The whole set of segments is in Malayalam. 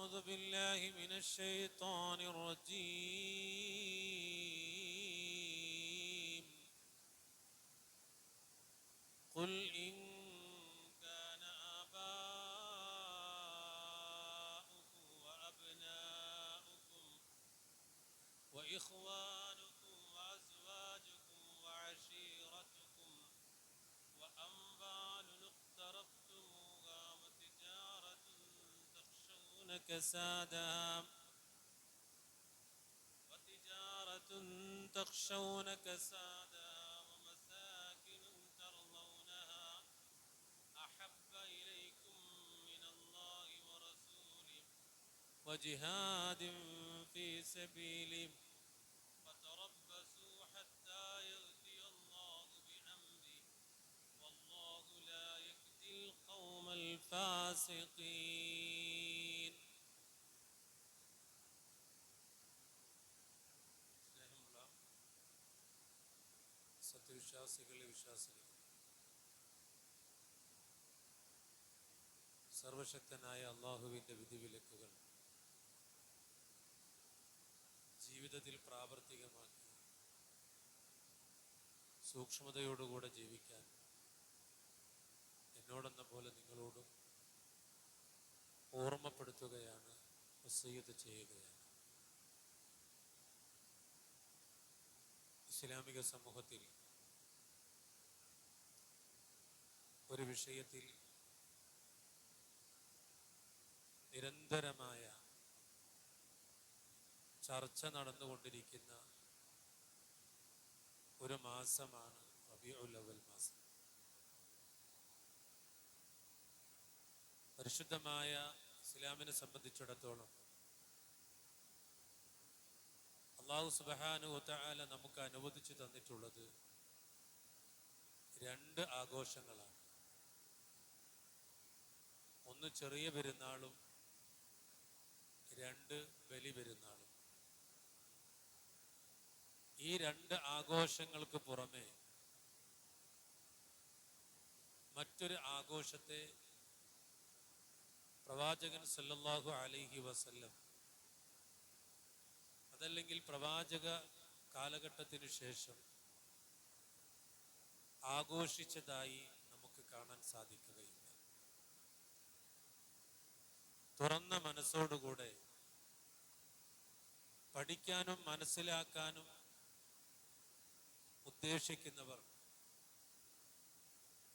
أعوذ بالله من الشيطان الرجيم قل إن كان آباؤكم وأبناؤكم وإخوانكم وأزواجكم وعشيرتكم وأموال اقترفتموها وتجارة تخشون كسادها ومساكن ترضونها أحب إليكم من الله ورسوله وجهاد في سبيله فتربصوا حتى يأتي الله بأمره والله لا يهدي القوم الفاسقين. സത്യവിശ്വാസികളെ വിശ്വാസികൾ, സർവശക്തനായ അള്ളാഹുവിൻ്റെ വിധിവിലക്കുകൾ ജീവിതത്തിൽ പ്രാവർത്തികമാക്കി സൂക്ഷ്മതയോടുകൂടെ ജീവിക്കാൻ എന്നോടെന്ന പോലെ നിങ്ങളോടും ഓർമ്മപ്പെടുത്തുകയാണ്, വസിയ്യത്ത് ചെയ്യുകയാണ്. ഇസ്ലാമിക സമൂഹത്തിൽ ഒരു വിഷയത്തിൽ നിരന്തരമായ ചർച്ച നടന്നുകൊണ്ടിരിക്കുന്ന ഒരു മാസമാണ് റബീഉൽ അവ്വൽ മാസം. പരിശുദ്ധമായ ഇസ്ലാമിനെ സംബന്ധിച്ചിടത്തോളം അല്ലാഹു സുബ്ഹാനഹു വ തആല നമുക്ക് അനുവദിച്ചു തന്നിട്ടുള്ളത് രണ്ട് ആഘോഷങ്ങളാണ്. ഒന്ന് ചെറിയ പെരുന്നാളും രണ്ട് ബലി പെരുന്നാളും. ഈ രണ്ട് ആഘോഷങ്ങൾക്ക് പുറമെ മറ്റൊരു ആഘോഷത്തെ പ്രവാചകൻ സല്ലല്ലാഹു അലൈഹി വസല്ലം, അതല്ലെങ്കിൽ പ്രവാചക കാലഘട്ടത്തിന് ശേഷം ആഘോഷിച്ചതായി നമുക്ക് കാണാൻ സാധിക്കുകയില്ല. തുറന്ന മനസ്സോടുകൂടെ പഠിക്കാനും മനസ്സിലാക്കാനും ഉദ്ദേശിക്കുന്നവർ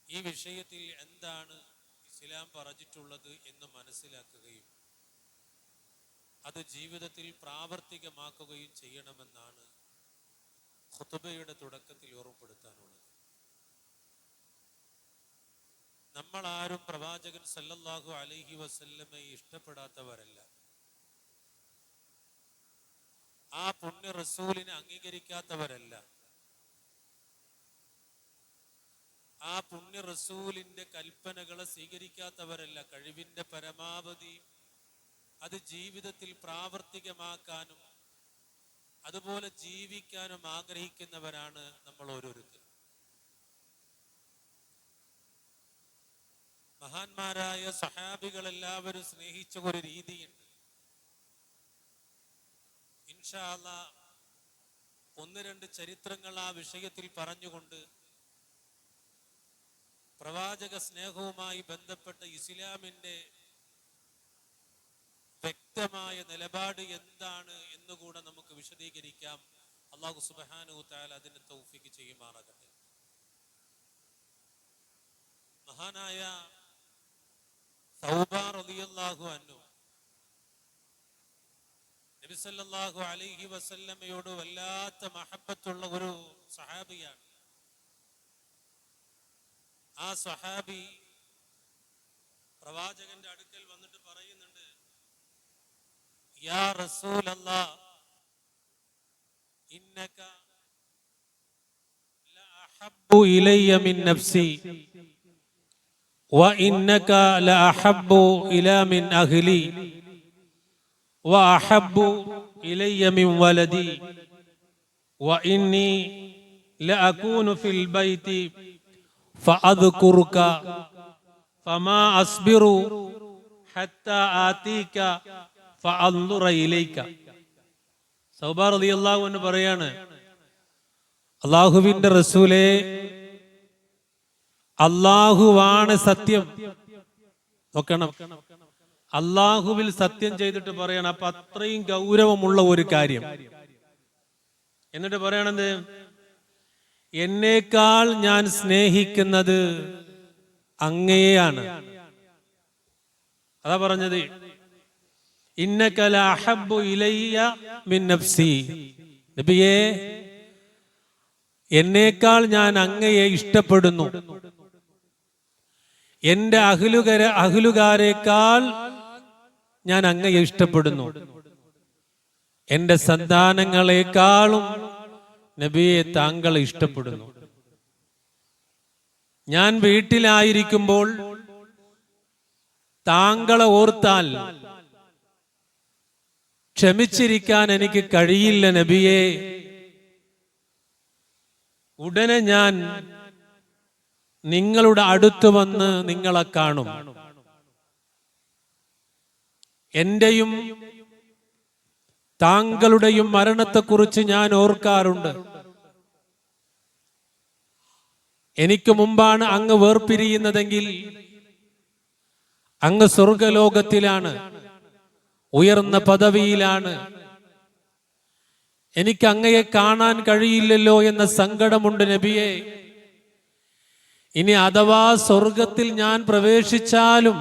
ഈ വിഷയത്തിൽ എന്താണ് ഇസ്ലാം പറഞ്ഞിട്ടുള്ളത് എന്ന് മനസ്സിലാക്കുകയും അത് ജീവിതത്തിൽ പ്രാവർത്തികമാക്കുകയും ചെയ്യണമെന്നാണ് ഖുതുബയുടെ തുടക്കത്തിൽ ഓർമ്മപ്പെടുത്താനുള്ളത്. നമ്മൾ ആരും പ്രവാചകൻ സല്ലല്ലാഹു അലൈഹി വസല്ലമയെ ഇഷ്ടപ്പെടാത്തവരല്ല. ആ പുണ്യ റസൂലിനെ അംഗീകരിക്കാത്തവരല്ല. ആ പുണ്യ റസൂലിന്റെ കൽപ്പനകളെ സ്വീകരിക്കാത്തവരല്ല. കഴിവിന്റെ പരമാവധി അത് ജീവിതത്തിൽ പ്രാവർത്തികമാക്കാനും അതുപോലെ ജീവിക്കാനും ആഗ്രഹിക്കുന്നവരാണ് നമ്മൾ ഓരോരുത്തരും. മഹാന്മാരായ സഹാബികൾ എല്ലാവരും സ്നേഹിച്ച ഒരു രീതിയുണ്ട്. ഇൻഷാ അല്ലാഹ് ഒന്ന് രണ്ട് ചരിത്രങ്ങൾ ആ വിഷയത്തിൽ പറഞ്ഞുകൊണ്ട് പ്രവാചക സ്നേഹവുമായി ബന്ധപ്പെട്ട ഇസ്ലാമിന്റെ വ്യക്തമായ നിലപാട് എന്താണ് എന്നുകൂടെ നമുക്ക് വിശദീകരിക്കാം. അല്ലാഹു സുബ്ഹാനഹു വ തആല അതിന് തൗഫീഖ് ചെയ്യുമാറാകട്ടെ. മഹാനായ തൗബ റളിയല്ലാഹു അൻഹു നബി സല്ലല്ലാഹു അലൈഹി വസല്ലമയോട് വല്ലാത്ത മഹബ്ബത്തുള്ള ഒരു സഹാബിയാണ്. ആ സഹാബി പ്രവാചകന്റെ അടുക്കൽ വന്നിട്ട് പറയുന്നുണ്ട്, യാ റസൂലല്ലാഹ് ഇന്നക ലഅഹബ്ബു ഇലയ്യ മിൻ നഫ്സി وإنك لأحب إلى من أهلي وأحب إلي من ولدي وإني لأكون في البيت فأذكرك فما أصبر حتى آتيك ഫഅൻദുറ ഇലൈക. സൗബാൻ റളിയല്ലാഹു അൻഹു പറയാണ്, അല്ലാഹുവിന്റെ റസൂലേ, അല്ലാഹുവാണ് സത്യം. നോക്കണം, അല്ലാഹുവിൽ സത്യം ചെയ്തിട്ട് പറയണം. അപ്പൊ അത്രയും ഗൗരവമുള്ള ഒരു കാര്യം. എന്നിട്ട് പറയണത്, എന്നേക്കാൾ ഞാൻ സ്നേഹിക്കുന്നത് അങ്ങയെയാണ്. അതാ പറഞ്ഞത്, ഇന്നക ലഅഹബ്ബു ഇലയ്യ മിൻ നഫ്സി. നബിയേ, എന്നേക്കാൾ ഞാൻ അങ്ങയെ ഇഷ്ടപ്പെടുന്നു. എന്റെ അഹ്ലുകാരേക്കാൾ ഞാൻ അങ്ങയെ ഇഷ്ടപ്പെടുന്നു. എന്റെ സന്താനങ്ങളെക്കാളും നബിയെ താങ്കളെ ഇഷ്ടപ്പെടുന്നു. ഞാൻ വീട്ടിലായിരിക്കുമ്പോൾ താങ്കളെ ഓർത്താൽ ക്ഷമിച്ചിരിക്കാൻ എനിക്ക് കഴിയില്ല നബിയെ. ഉടനെ ഞാൻ നിങ്ങളുടെ അടുത്ത് വന്ന് നിങ്ങളെ കാണും. എന്റെയും താങ്കളുടെയും മരണത്തെക്കുറിച്ച് ഞാൻ ഓർക്കാറുണ്ട്. എനിക്ക് മുമ്പാണ് അങ്ങ് വേർപിരിയുന്നതെങ്കിൽ അങ്ങ് സ്വർഗലോകത്തിലാണ്, ഉയർന്ന പദവിയിലാണ്. എനിക്ക് അങ്ങയെ കാണാൻ കഴിയില്ലല്ലോ എന്ന സങ്കടമുണ്ട് നബിയെ. ഇനി അഥവാ സ്വർഗത്തിൽ ഞാൻ പ്രവേശിച്ചാലും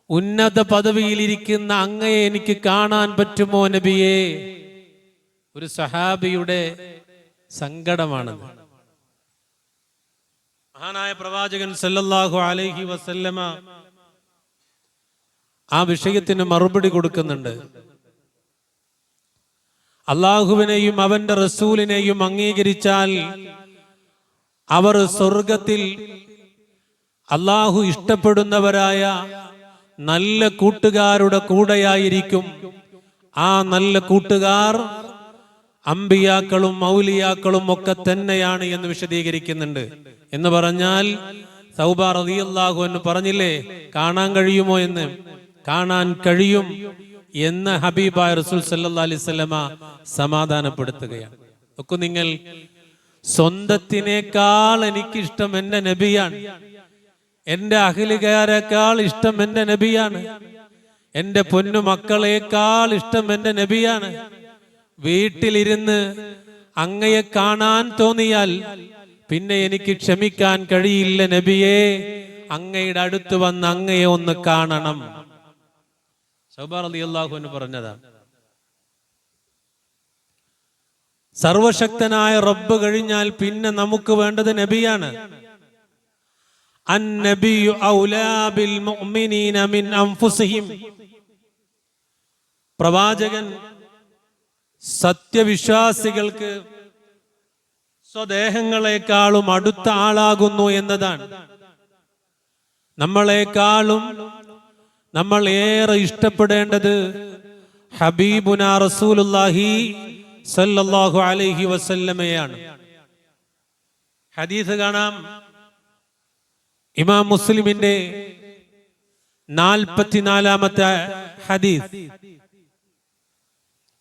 ഉന്നത പദവിയിലിരിക്കുന്ന അങ്ങയെ എനിക്ക് കാണാൻ പറ്റുമോ നബിയെ? ഒരു സഹാബിയുടെ സങ്കടമാണത്. മഹാനായ പ്രവാചകൻ സല്ലല്ലാഹു അലൈഹി വസല്ലമ ആ വിഷയത്തിന് മറുപടി കൊടുക്കുന്നുണ്ട്. അള്ളാഹുവിനെയും അവന്റെ റസൂലിനെയും അംഗീകരിച്ചാൽ അവർ സ്വർഗത്തിൽ അള്ളാഹു ഇഷ്ടപ്പെടുന്നവരായ നല്ല കൂട്ടുകാരുടെ കൂടെയായിരിക്കും. ആ നല്ല കൂട്ടുകാർ അമ്പിയാക്കളും മൗലിയാക്കളും ഒക്കെ തന്നെയാണ് എന്ന് വിശദീകരിക്കുന്നുണ്ട്. എന്ന് പറഞ്ഞാൽ സൗബാൻ റളിയല്ലാഹു അൻഹു പറഞ്ഞില്ലേ, കാണാൻ കഴിയുമോ എന്ന്? കാണാൻ കഴിയും എന്ന് ഹബീബായ റസൂൽ സല്ലല്ലാഹു അലൈഹി വസല്ലമ സമാധാനപ്പെടുത്തുകയാണ്. നോക്കൂ നിങ്ങൾ, സ്വന്തത്തിനേക്കാൾ എനിക്കിഷ്ടം എന്റെ നബിയാണ്. എന്റെ അഹ്ലുകാരേക്കാൾ ഇഷ്ടം എന്റെ നബിയാണ്. എന്റെ പൊന്നു മക്കളേക്കാൾ ഇഷ്ടം എന്റെ നബിയാണ്. വീട്ടിലിരുന്ന് അങ്ങയെ കാണാൻ തോന്നിയാൽ പിന്നെ എനിക്ക് ക്ഷമിക്കാൻ കഴിയില്ല നബിയെ. അങ്ങയുടെ അടുത്ത് വന്ന് അങ്ങയെ ഒന്ന് കാണണം. സൗബാൻ റളിയല്ലാഹു അൻഹു പറഞ്ഞതാണ്. സർവശക്തനായ റബ്ബ് കഴിഞ്ഞാൽ പിന്നെ നമുക്ക് വേണ്ടത് നബിയാണ്. അന്നബിയു ഔലാ ബിൽ മുഅ്മിനീന മിൻ അൻഫുസിഹിം. പ്രവാചകൻ സത്യവിശ്വാസികൾക്ക് സ്വദേഹങ്ങളെക്കാളും അടുത്ത ആളാകുന്നു എന്നതാണ്. നമ്മളെക്കാളും നമ്മൾ ഏറെ ഇഷ്ടപ്പെടേണ്ടത് ഹബീബുനാ റസൂലുള്ളാഹി സല്ലല്ലാഹു അലൈഹി വസല്ലമയാണ്. ഹദീസ് കാണാം, ഇമാം മുസ്ലിമിന്റെ 44-ാമത്തെ ഹദീസ്.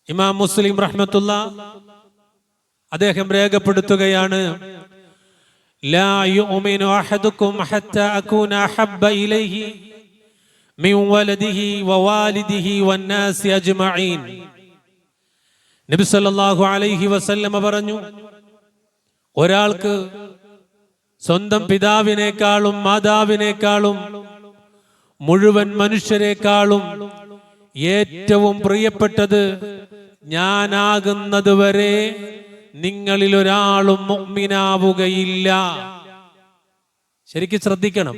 ഇമാം മുസ്ലിം റഹ്മത്തുള്ളാഹ് അദ്ദേഹം രേഖപ്പെടുത്തുകയാണ്, ലാ യുഅ്മിനു അഹദുക്കും ഹത്താ അകൂന അഹബ്ബ ഇലൈഹി മിൻ വലദിഹി വവാലിദിഹി വന്നാസി അജ്മഈൻ. നബി സല്ലല്ലാഹു അലൈഹി വസല്ലമ പറഞ്ഞു, ഒരാൾക്ക് സ്വന്തം പിതാവിനേക്കാളും മാതാവിനേക്കാളും മുഴുവൻ മനുഷ്യരെക്കാളും ഏറ്റവും പ്രിയപ്പെട്ടത് ഞാനാകുന്നത് വരെ നിങ്ങളിൽ ഒരാളും മുഅ്മിനാവുകയില്ല. ശരിക്കും ശ്രദ്ധിക്കണം.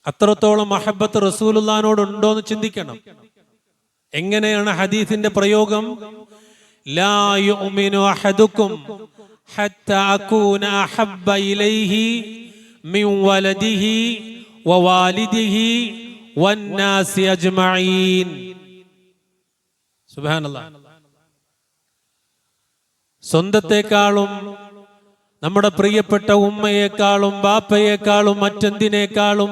അത്രത്തോളം മഹബ്ബത്ത് റസൂലുള്ളാഹിനോട് ഉണ്ടോ എന്ന് ചിന്തിക്കണം. എങ്ങനെയാണ് ഹദീസിന്റെ പ്രയോഗം? ലാ യുഅ്മിനു അഹദുക്കും ഹത്താ അകൂന അഹബ്ബ ഇലൈഹി മിൻ വലദിഹി വവാലിദിഹി വന്നാസി അജ്മഈൻ. സുബ്ഹാനല്ലാഹ്. സ്വന്തത്തെക്കാളും നമ്മുടെ പ്രിയപ്പെട്ട ഉമ്മയെക്കാളും ബാപ്പയെക്കാളും മറ്റെന്തിനേക്കാളും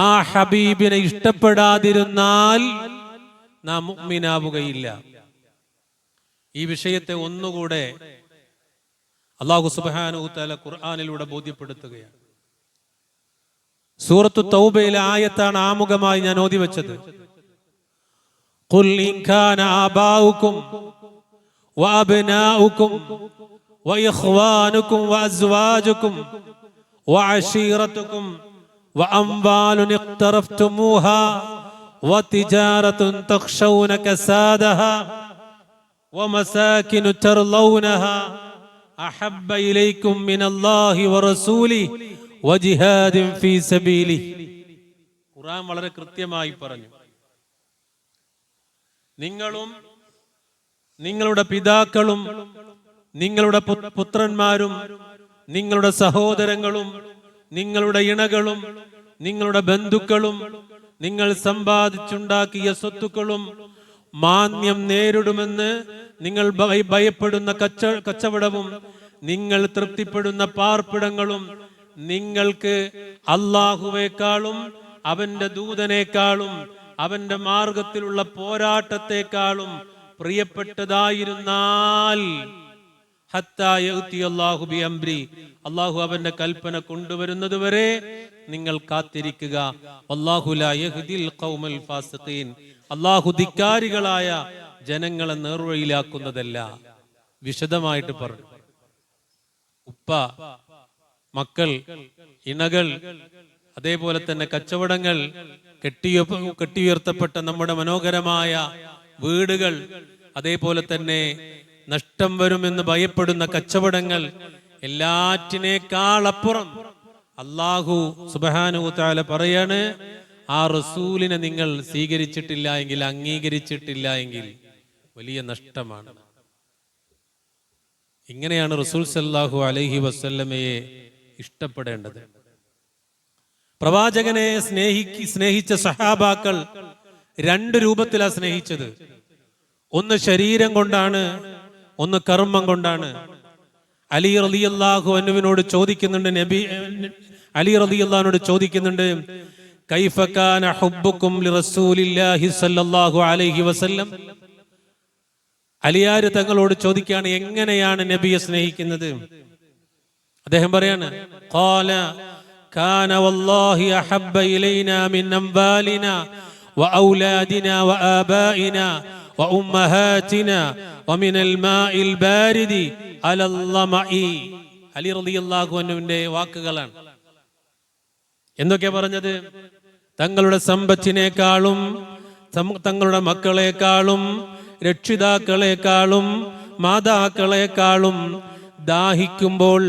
ആ ഹബീബിനെ ഇഷ്ടപ്പെടാതിരുന്നാൽ നാം മുഅ്മിനാവുകയില്ല. ഈ വിഷയത്തെ ഒന്നുകൂടെ അല്ലാഹു സുബ്ഹാനഹു തആല ഖുർആനിലൂടെ ബോധ്യപ്പെടുത്തുകയാണ്. സൂറത്തു തൗബയിലെ ആയത്താണ് ആമുഖമായി ഞാൻ ഓതി വെച്ചത്. ഖുൽ ഇൻ കാന ആബാഉകും വഅബ്നാഉകും വഇഖ്വാനുകും വഅസ്വാജുകും വഅശീറതുകും വഅംവാലുൻ ഇഖ്തറഫ്തുമൂഹാ വതിജാറത്തുൻ തഖ്ശൗന കസാദഹാ വമസാകിനു തർളൗനഹാ അഹബ്ബ ഇലൈക്കും മിനല്ലാഹി വറസൂലിഹി വജിഹാദിൻ ഫീ സബീലിഹി. ഖുർആൻ വളരെ കൃത്യമായി പറഞ്ഞു, നിങ്ങളും നിങ്ങളുടെ പിതാക്കളും നിങ്ങളുടെ പുത്രന്മാരും നിങ്ങളുടെ സഹോദരങ്ങളും നിങ്ങളുടെ ഇണകളും നിങ്ങളുടെ ബന്ധുക്കളും നിങ്ങൾ സമ്പാദിച്ചുണ്ടാക്കിയ സ്വത്തുക്കളും മാന്യം നേരിടുമെന്ന് നിങ്ങൾ ഭയപ്പെടുന്ന കച്ചവടവും നിങ്ങൾ തൃപ്തിപ്പെടുന്ന പാർപ്പിടങ്ങളും നിങ്ങൾക്ക് അല്ലാഹുവേക്കാളും അവന്റെ ദൂതനേക്കാളും അവന്റെ മാർഗത്തിലുള്ള പോരാട്ടത്തെക്കാളും പ്രിയപ്പെട്ടതായിരുന്നാൽ അല്ലാഹു അവന്റെ കൽപ്പന കൊണ്ടുവരുന്നത് വരെ നിങ്ങൾ കാത്തിരിക്കുക. വല്ലാഹു ലാ യഹ്ദിൽ ഖൗമൽ ഫാസിഖീൻ. അല്ലാഹു ധിക്കാരികളായ ജനങ്ങളെ നേർവഴിയിലാക്കുന്നതല്ല. വിശദമായിട്ട് പറഞ്ഞു. ഉപ്പ, മക്കൾ, ഇണകൾ, അതേപോലെ തന്നെ കച്ചവടങ്ങൾ, കെട്ടിയുയർത്തപ്പെട്ട നമ്മുടെ മനോഹരമായ വീടുകൾ, അതേപോലെ തന്നെ നഷ്ടം വരുമെന്ന് ഭയപ്പെടുന്ന കച്ചവടങ്ങൾ, എല്ലാറ്റിനേക്കാൾ അപ്പുറം അല്ലാഹു സുബ്ഹാനഹു തആല പറയാണ്, ആ റസൂലിനെ നിങ്ങൾ സ്വീകരിച്ചിട്ടില്ല എങ്കിൽ, അംഗീകരിച്ചിട്ടില്ല എങ്കിൽ വലിയ നഷ്ടമാണ്. ഇങ്ങനെയാണ് റസൂൽ സല്ലല്ലാഹു അലൈഹി വസല്ലമയെ ഇഷ്ടപ്പെടേണ്ടത്. പ്രവാചകനെ സ്നേഹിച്ച സഹാബാക്കൾ രണ്ട് രൂപത്തിലാണ് സ്നേഹിച്ചത്. ഒന്ന് ശരീരം കൊണ്ടാണ്, ഒന്ന് കർമ്മം കൊണ്ടാണ്. അലി റളിയല്ലാഹു അൻഹുവിനോട് ചോദിക്കുന്നുണ്ട്, അലി റളിയല്ലാഹുവിനോട് ചോദിക്കുന്നുണ്ട്, കൈഫ കാന ഹുബ്ബുക്കും ലിറസൂലില്ലാഹി സ്വല്ലല്ലാഹു അലൈഹി വസല്ലം. അലിയാർ തങ്ങളോട് ചോദിക്കുകയാണ്, എങ്ങനെയാണ് നബിയെ സ്നേഹിക്കുന്നത്? അദ്ദേഹം പറയാണ്, ഖാല കാന വല്ലാഹി അഹബ്ബ ഇലൈനാ മിൻ അംവാലിനാ വഔലാദിനാ വആബാഇനാ വഉമ്മഹാതിനാ വമിനൽ മാഇൽ ബാരിദി അലൽ ലമഇ. അലി റളിയല്ലാഹു അൻഹുവിന്റെ വാക്കുകളാണ്. എന്തൊക്കെ പറഞ്ഞത്? തങ്ങളുടെ സമ്പത്തിനേക്കാളും തങ്ങളുടെ മക്കളെക്കാളും രക്ഷിതാക്കളെക്കാളും മാതാക്കളെക്കാളും ദാഹിക്കുമ്പോൾ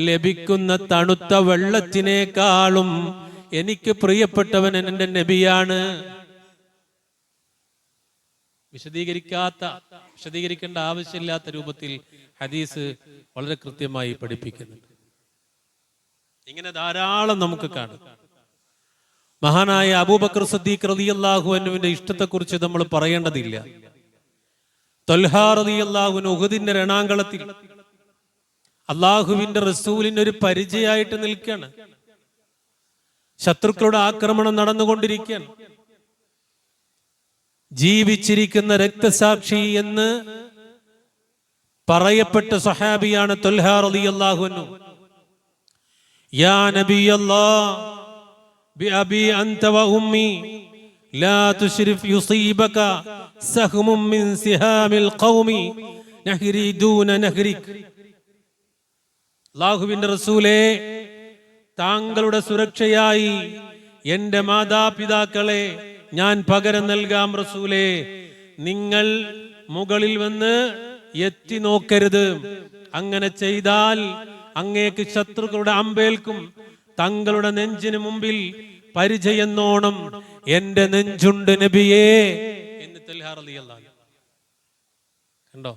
ലഭിക്കുന്ന തണുത്ത വെള്ളത്തിനേക്കാളും എനിക്ക് പ്രിയപ്പെട്ടവൻ എൻ്റെ നബിയാണ്. വിശദീകരിക്കേണ്ട ആവശ്യമില്ലാത്ത രൂപത്തിൽ ഹദീസ് വളരെ കൃത്യമായി പഠിപ്പിക്കുന്നുണ്ട്. ഇങ്ങനെ ധാരാളം നമുക്ക് കാണാം. മഹാനായ അബൂബക്കർ സിദ്ദീഖ് റളിയല്ലാഹു അൻഹുവിന്റെ ഇഷ്ടത്തെക്കുറിച്ച് നമ്മൾ പറയേണ്ടതില്ല. ത്വൽഹാ റളിയല്ലാഹു അൻഹു ഉഹദിന്റെ രണാങ്കളത്തിൽ അള്ളാഹുവിന്റെ റസൂലിന് ഒരു പരിചയമായിട്ട് നിൽക്കുകയാണ്. ശത്രുക്കളുടെ ആക്രമണം നടന്നുകൊണ്ടിരിക്കുകയാണ്. ജീവിച്ചിരിക്കുന്ന രക്തസാക്ഷി എന്ന് പറയപ്പെട്ട സഹാബിയാണ് ത്വൽഹാ റളിയല്ലാഹു അൻഹു. യാ നബിയല്ലാഹ് ബിഅബി അൻത വഉമ്മി ലാ തുശ്രിഫ് യുസീബക സഹ്മും മിൻ സിഹാമിൽ ഖൗമി നഹ്രി ദൂന നഹ്രിക്. അല്ലാഹുവിന്റെ റസൂലേ, താങ്കളുടെ സുരക്ഷയായി എൻ്റെ മാതാപിതാക്കളെ ഞാൻ പകരം നൽകാം. റസൂലേ, നിങ്ങൾ മുകളിൽ വന്ന് എത്തി നോക്കരുത്. അങ്ങനെ ചെയ്താൽ അങ്ങേക്ക് ശത്രുക്കളുടെ അമ്പേൽക്കും. തങ്ങളുടെ നെഞ്ചിന് മുമ്പിൽ പരിചയെന്നോണം എന്റെ നെഞ്ചുണ്ട് നബിയേ എന്ന് ത്വൽഹാ റളിയല്ലാഹു അൻഹു. കണ്ടോ?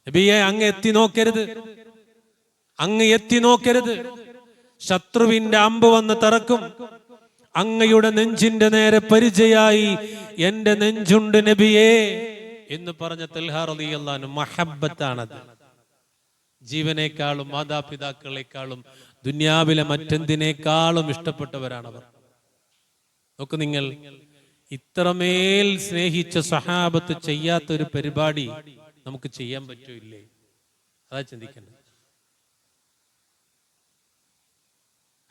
നബിയെ, അങ്ങ് എത്തി നോക്കരുത്, അങ്ങ് എത്തി നോക്കരുത്. ശത്രുവിന്റെ അമ്പ് വന്ന് തറക്കും. അങ്ങയുടെ നെഞ്ചിന്റെ നേരെ പരിചയായി എന്റെ നെഞ്ചുണ്ട് നബിയേ എന്ന് പറഞ്ഞ ത്വൽഹാ റളിയല്ലാഹു അൻഹു മഹബ്ബത്താണത്. ജീവനേക്കാളും മാതാപിതാക്കളെക്കാളും ദുനിയാവിലെ മറ്റെന്തിനേക്കാളും ഇഷ്ടപ്പെട്ടവരാണവർ. നോക്ക് നിങ്ങൾ, ഇത്രമേൽ സ്നേഹിച്ച സഹാബത്ത് ചെയ്യാത്തൊരു പരിപാടി നമുക്ക് ചെയ്യാൻ പറ്റൂല്ലേ? അതാ ചിന്തിക്കേണ്ടത്.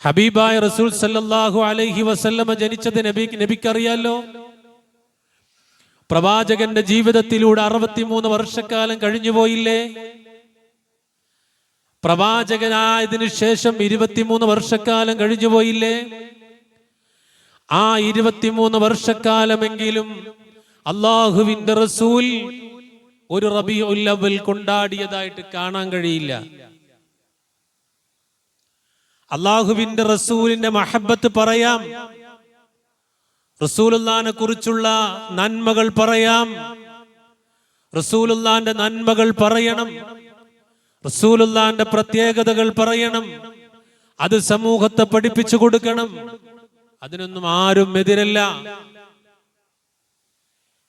ഹബീബായ റസൂൽ സല്ലല്ലാഹു അലൈഹി വസല്ലമ ജനിച്ചത് നബിക്കറിയാലോ. പ്രവാചകന്റെ ജീവിതത്തിലൂടെ 63 വർഷക്കാലം കഴിഞ്ഞുപോയില്ലേ? പ്രവാചകനായതിനു ശേഷം 23 വർഷക്കാലം കഴിഞ്ഞുപോയില്ലേ? ആ 23 വർഷക്കാലമെങ്കിലും അള്ളാഹുവിന്റെ റസൂൽ ഒരു റബീഉൽ അവ്വൽ കൊണ്ടാടിയതായിട്ട് കാണാൻ കഴിയില്ല. അള്ളാഹുവിന്റെ റസൂലിന്റെ മഹബത്ത് പറയാം, റസൂലുള്ളാഹിനെ കുറിച്ചുള്ള നന്മകൾ പറയാം, റസൂലുള്ളാഹിന്റെ നന്മകൾ പറയണം, റസൂലുള്ളാഹിന്റെ പ്രത്യേകതകൾ പറയണം, അത് സമൂഹത്തെ പഠിപ്പിച്ചു കൊടുക്കണം. അതിനൊന്നും ആരും എതിരല്ല.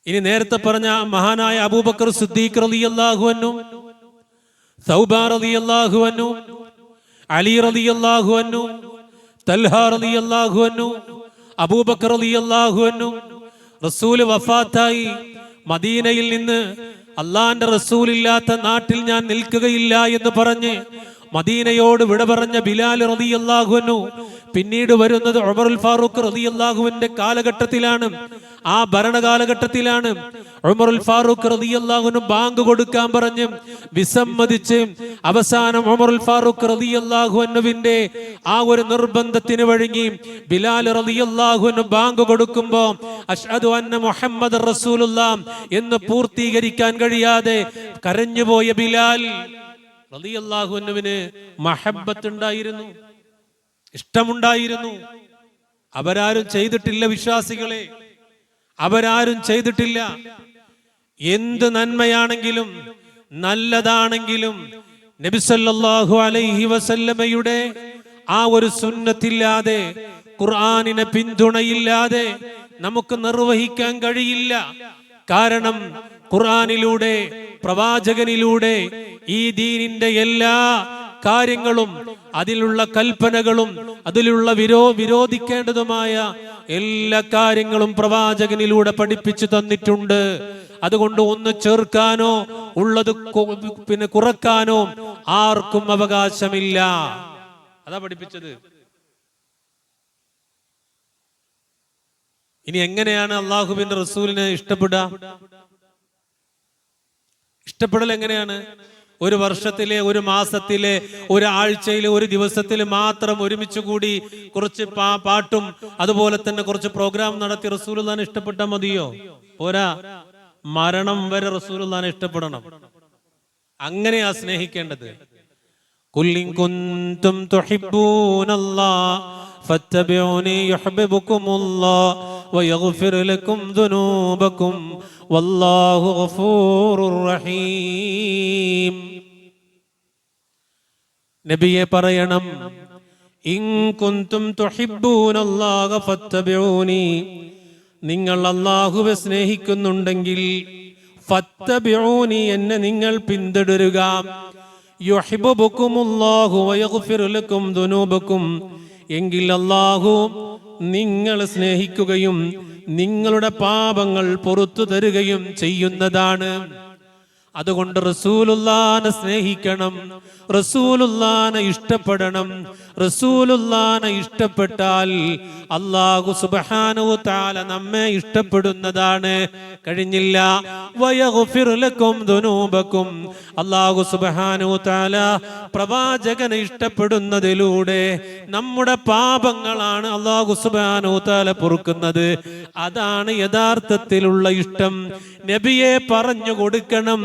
ഇനി നേരത്തെ പറഞ്ഞ മഹാനായ അബൂബക്കർ സിദ്ദീഖ് റളിയല്ലാഹു അൻഹു, സൗബാൻ റളിയല്ലാഹു അൻഹു, അലി റളിയല്ലാഹു അൻഹു, തൽഹ റളിയല്ലാഹു അൻഹു, അബൂബക്കർ റളിയല്ലാഹു അൻഹു റസൂൽ വഫാത്തായി മദീനയിൽ നിന്ന് അള്ളാന്റെ റസൂലില്ലാത്ത നാട്ടിൽ ഞാൻ നിൽക്കുകയില്ല എന്ന് പറഞ്ഞ് മദീനയോട് വിട പറഞ്ഞ ബിലാൽ റളിയല്ലാഹു അൻഹു പിന്നീട് വരുന്നത് ഉമറുൽ ഫാറൂഖ് റളിയല്ലാഹുവിന്റെ കാലഘട്ടത്തിലാണ്. ആ ഭരണകാലഘട്ടത്തിലാണ് ഉമറുൽ ഫാറൂഖ് റളിയല്ലാഹു അൻഹു ബാങ്ക് കൊടുക്കാൻ പറഞ്ഞ് വിസമ്മതിച്ച് അവസാനം ഉമറുൽ ഫാറൂഖ് റളിയല്ലാഹു അൻഹുവിന്റെ ആ ഒരു നിർബന്ധത്തിന് വഴങ്ങി ബിലാൽ റളിയല്ലാഹു അൻഹു ബാങ്ക് കൊടുക്കുമ്പോൾ അഷ്ഹദു അന്ന മുഹമ്മദർ റസൂലുള്ളാഹ് എന്ന് പൂർത്തീകരിക്കാൻ കഴിയാതെ കരഞ്ഞുപോയ ബിലാൽ റളിയല്ലാഹു അൻഹുവിന് മഹബ്ബത്ത് ഉണ്ടായിരുന്നു, ഇഷ്ടമുണ്ടായിരുന്നു. അവരാരും ചെയ്തിട്ടില്ല വിശ്വാസികളെ, അവരാരും ചെയ്തിട്ടില്ല. എന്ത് നന്മയാണെങ്കിലും നല്ലതാണെങ്കിലും നബി സല്ലല്ലാഹു അലൈഹി വസല്ലമയുടെ ആ ഒരു സുന്നത്തില്ലാതെ, ഖുർആനിനെ പിന്തുണയില്ലാതെ നമുക്ക് നിർവഹിക്കാൻ കഴിയില്ല. കാരണം ഖുർആനിലൂടെ, പ്രവാചകനിലൂടെ ഈ ദീനിന്റെ എല്ലാ കാര്യങ്ങളും, അതിലുള്ള കൽപ്പനകളും, അതിലുള്ള വിരോധിക്കേണ്ടതുമായ എല്ലാ കാര്യങ്ങളും പ്രവാചകനിലൂടെ പഠിപ്പിച്ചു തന്നിട്ടുണ്ട്. അതുകൊണ്ട് ഒന്ന് ചേർക്കാനോ ഉള്ളത് കുറക്കാനോ ആർക്കും അവകാശമില്ല. അതാ പഠിപ്പിച്ചത്. ഇനി എങ്ങനെയാണ് അള്ളാഹുവിന്റെ റസൂലിനെ ഇഷ്ടപ്പെടുക? ഇഷ്ടപ്പെടൽ എങ്ങനെയാണ്? ഒരു വർഷത്തിലെ, ഒരു മാസത്തിലെ, ഒരു ആഴ്ചയിലെ, ഒരു ദിവസത്തിൽ മാത്രം ഒരുമിച്ച് കൂടി കുറച്ച് പാട്ടും അതുപോലെ തന്നെ കുറച്ച് പ്രോഗ്രാം നടത്തി റസൂലുള്ളാഹിനെ ഇഷ്ടപ്പെട്ടാൽ മതിയോ? പോരാ, മരണം വരെ റസൂലുള്ളാഹിനെ ഇഷ്ടപ്പെടണം. അങ്ങനെയാ സ്നേഹിക്കേണ്ടത്. കുല്ലിൻ കുൻതും തുഹിബ്ബൂനല്ലാഹ് ഫത്തബിഊനി യുഹിബ്ബുകുമുല്ലാഹ് വയഗ്ഫിർ ലക്കും ദുനൂബക്കും വല്ലാഹു ഗഫൂറുർ റഹീം. നബിയെ പറയണം, ഇൻ കുൻതും തുഹിബ്ബൂനല്ലാഹ ഫത്തബിഊനി, നിങ്ങൾ അല്ലാഹുവെ സ്നേഹിക്കുന്നുണ്ടെങ്കിൽ ഫത്തബിഊനി, എന്നെ നിങ്ങൾ പിന്തുടരുക. യുഹിബ്ബുകുമുല്ലാഹു വയഗ്ഫിർ ലക്കും ദുനൂബക്കും, എങ്കിൽ അല്ലാഹു നിങ്ങളെ സ്നേഹിക്കുകയും നിങ്ങളുടെ പാപങ്ങൾ പുറത്തു തരുകയും ചെയ്യുന്നതാണ്. അതുകൊണ്ട് റസൂലുള്ളാഹിനെ സ്നേഹിക്കണം, റസൂലുള്ളാഹിനെ ഇഷ്ടപ്പെടണം. റസൂലുള്ളാഹിനെ ഇഷ്ടപ്പെട്ടാൽ അല്ലാഹു സുബ്ഹാനഹു തആല നമ്മെ ഇഷ്ടപ്പെടുന്നതാണ്. കഴിഞ്ഞില്ല, വയഗ്ഫിർ ലക്കും ദുനൂബക്കും, അല്ലാഹു സുബ്ഹാനഹു തആല പ്രവാചകനെ ഇഷ്ടപ്പെടുന്നതിലൂടെ നമ്മുടെ പാപങ്ങളാണ് അല്ലാഹു സുബ്ഹാനഹു തആല പൊറുക്കുന്നത്. അതാണ് യഥാർത്ഥത്തിലുള്ള ഇഷ്ടം. നബിയെ പറഞ്ഞു കൊടുക്കണം,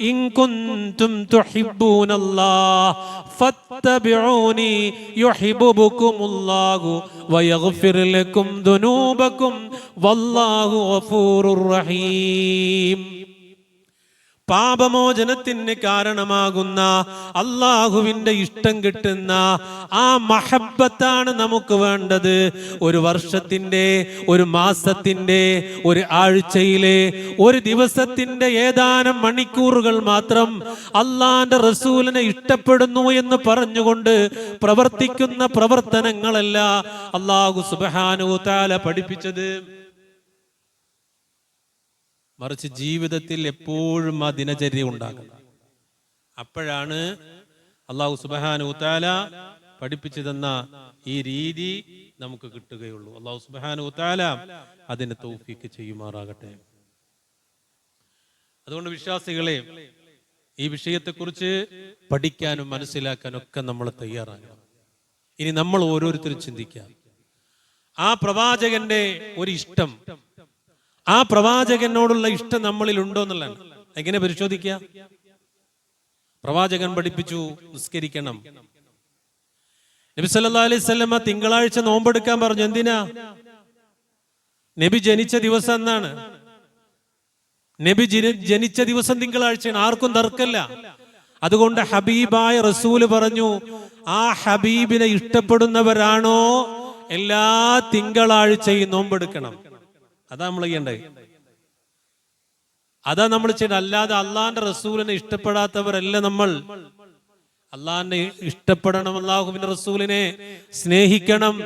ഇൻ കുൻതും തുഹിബ്ബൂനല്ലാഹ് ഫത്തബിഊനി യുഹിബ്ബുകുമുല്ലാഹു വയഗ്ഫിർ ലക്കും ദുനൂബക്കും വല്ലാഹു ഗഫൂറുർ റഹീം. പാപമോചനത്തിന് കാരണമാകുന്ന അള്ളാഹുവിന്റെ ഇഷ്ടം കിട്ടുന്ന ആ മഹബ്ബത്താണ് നമുക്ക് വേണ്ടത്. ഒരു വർഷത്തിന്റെ, ഒരു മാസത്തിന്റെ, ഒരു ആഴ്ചയിലെ, ഒരു ദിവസത്തിന്റെ ഏതാനും മണിക്കൂറുകൾ മാത്രം അള്ളാന്റെ റസൂലിനെ ഇഷ്ടപ്പെടുന്നു എന്ന് പറഞ്ഞുകൊണ്ട് പ്രവർത്തിക്കുന്ന പ്രവർത്തനങ്ങളല്ല അല്ലാഹു സുബ്ഹാനഹു തആല പഠിപ്പിച്ചത്. മറിച്ച് ജീവിതത്തിൽ എപ്പോഴും ആ ദിനചര്യ ഉണ്ടാകണം. അപ്പോഴാണ് അല്ലാഹു സുബ്ഹാനഹു തആല പഠിപ്പിച്ചു തന്ന ഈ രീതി നമുക്ക് കിട്ടുകയുള്ളൂ. അല്ലാഹു സുബ്ഹാനഹു തആല അതിന് തൗഫീഖ് ചെയ്യുമാറാകട്ടെ. അതുകൊണ്ട് വിശ്വാസികളെ, ഈ വിഷയത്തെക്കുറിച്ച് പഠിക്കാനും മനസ്സിലാക്കാനും ഒക്കെ നമ്മൾ തയ്യാറാകണം. ഇനി നമ്മൾ ഓരോരുത്തരും ചിന്തിക്കാം, ആ പ്രവാചകന്റെ ഒരു ഇഷ്ടം, ആ പ്രവാചകനോടുള്ള ഇഷ്ടം നമ്മളിൽ ഉണ്ടോ എന്നുള്ളതാണ്. എങ്ങനെ പരിശോധിക്കുക? പ്രവാചകൻ പഠിപ്പിച്ചു നിസ്കരിക്കണം. നബി സല്ലല്ലാഹു അലൈഹി വസല്ലമ തിങ്കളാഴ്ച നോമ്പെടുക്കാൻ പറഞ്ഞു. എന്തിനാ? നബി ജനിച്ച ദിവസം എന്നാണ്. നബി ജനിച്ച ദിവസം തിങ്കളാഴ്ചയാണ്, ആർക്കും തർക്കമില്ല. അതുകൊണ്ട് ഹബീബായ റസൂല് പറഞ്ഞു, ആ ഹബീബിനെ ഇഷ്ടപ്പെടുന്നവരാണോ എല്ലാ തിങ്കളാഴ്ചയും നോമ്പെടുക്കണം. അതാ നമ്മൾ ചെയ്യണ്ടേ, അതാ നമ്മൾ ചെയ്യണം. അല്ലാതെ അള്ളാന്റെ റസൂലിനെ ഇഷ്ടപ്പെടാത്തവരല്ല നമ്മൾ. അള്ളാഹിനെ ഇഷ്ടപ്പെടണം, അള്ളാഹുവിന്റെ റസൂലിനെ സ്നേഹിക്കണം,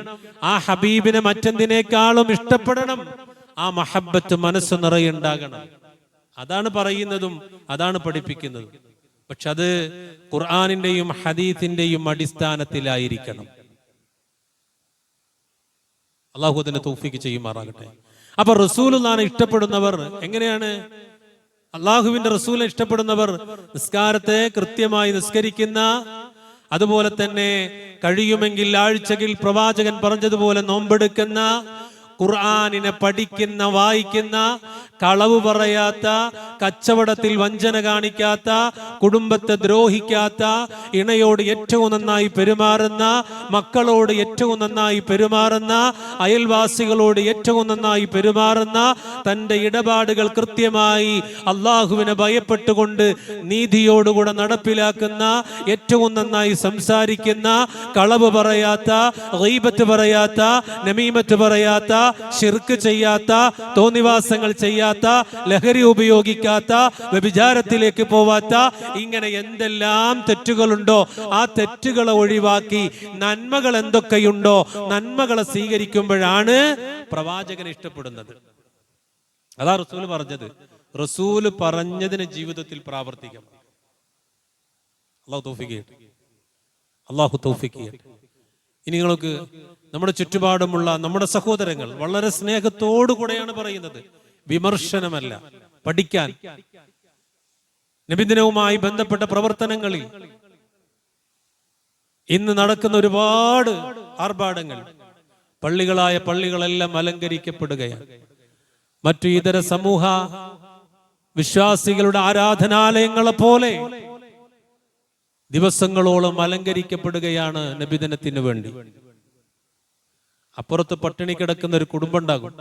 ആ ഹബീബിനെ മറ്റെന്തിനേക്കാളും ഇഷ്ടപ്പെടണം. ആ മഹബ്ബത്ത് മനസ്സ് നിറയുണ്ടാകണം. അതാണ് പറയുന്നതും അതാണ് പഠിപ്പിക്കുന്നതും. പക്ഷെ അത് ഖുർആനിന്റെയും ഹദീസിന്റെയും അടിസ്ഥാനത്തിലായിരിക്കണം. അള്ളാഹു അതിനെ തൗഫീഖ് ചെയ്യുമാറാകട്ടെ. അപ്പൊ റസൂലുള്ളാഹിനെ ഇഷ്ടപ്പെടുന്നവർ എങ്ങനെയാണ്? അള്ളാഹുവിന്റെ റസൂലിനെ ഇഷ്ടപ്പെടുന്നവർ നിസ്കാരത്തെ കൃത്യമായി നിസ്കരിക്കുന്ന, അതുപോലെ തന്നെ കഴിയുമെങ്കിൽ ആഴ്ചയിൽ പ്രവാചകൻ പറഞ്ഞതുപോലെ നോമ്പെടുക്കുന്ന, ഖുർആനിനെ പഠിക്കുന്ന, വായിക്കുന്ന, കളവ് പറയാത്ത, കച്ചവടത്തിൽ വഞ്ചന കാണിക്കാത്ത, കുടുംബത്തെ ദ്രോഹിക്കാത്ത, ഇണയോട് ഏറ്റവും നന്നായി പെരുമാറുന്ന, മക്കളോട് ഏറ്റവും നന്നായി പെരുമാറുന്ന, അയൽവാസികളോട് ഏറ്റവും നന്നായി പെരുമാറുന്ന, തൻ്റെ ഇടപാടുകൾ കൃത്യമായി അള്ളാഹുവിനെ ഭയപ്പെട്ടുകൊണ്ട് നീതിയോടുകൂടെ നടപ്പിലാക്കുന്ന, ഏറ്റവും നന്നായി സംസാരിക്കുന്ന, കളവ് പറയാത്ത, ഗീബത്ത് പറയാത്ത, നമീമത്ത് പറയാത്ത, ശിർക്ക് ചെയ്യാത്ത, തോന്നിവാസങ്ങൾ ചെയ്യാത്ത, ലഹരി ഉപയോഗിക്കാത്ത, വ്യഭിചാരത്തിലേക്ക് പോവാത്ത, ഇങ്ങനെ എന്തെല്ലാം തെറ്റുകളുണ്ടോ ആ തെറ്റുകളെ ഒഴിവാക്കി നന്മകൾ എന്തൊക്കെയുണ്ടോ നന്മകളെ സ്വീകരിക്കുമ്പോഴാണ് പ്രവാചകനെ ഇഷ്ടപ്പെടുന്നത്. അതാ റസൂല് പറഞ്ഞത്. റസൂല് പറഞ്ഞതിന് ജീവിതത്തിൽ പ്രാവർത്തികം. അല്ലാഹു തൗഫീഖ് ചെയ്യട്ടെ. അല്ലാഹു തൗഫീഖ് ചെയ്യട്ടെ. ഇനി നിങ്ങൾക്ക് നമ്മുടെ ചുറ്റുപാടുമുള്ള നമ്മുടെ സഹോദരങ്ങൾ വളരെ സ്നേഹത്തോടുകൂടെയാണ് പറയുന്നത്, വിമർശനമല്ല, പഠിക്കാൻ. നബിദിനവുമായി ബന്ധപ്പെട്ട പ്രവർത്തനങ്ങളിൽ ഇന്ന് നടക്കുന്ന ഒരുപാട് ആർഭാടങ്ങൾ, പള്ളികളായ പള്ളികളെല്ലാം അലങ്കരിക്കപ്പെടുകയാണ്. മറ്റു ഇതര സമൂഹ വിശ്വാസികളുടെ ആരാധനാലയങ്ങളെ പോലെ ദിവസങ്ങളോളം അലങ്കരിക്കപ്പെടുകയാണ് നബിദിനത്തിന് വേണ്ടി. അപ്പുറത്ത് പട്ടിണി കിടക്കുന്ന ഒരു കുടുംബം ഉണ്ടാകും,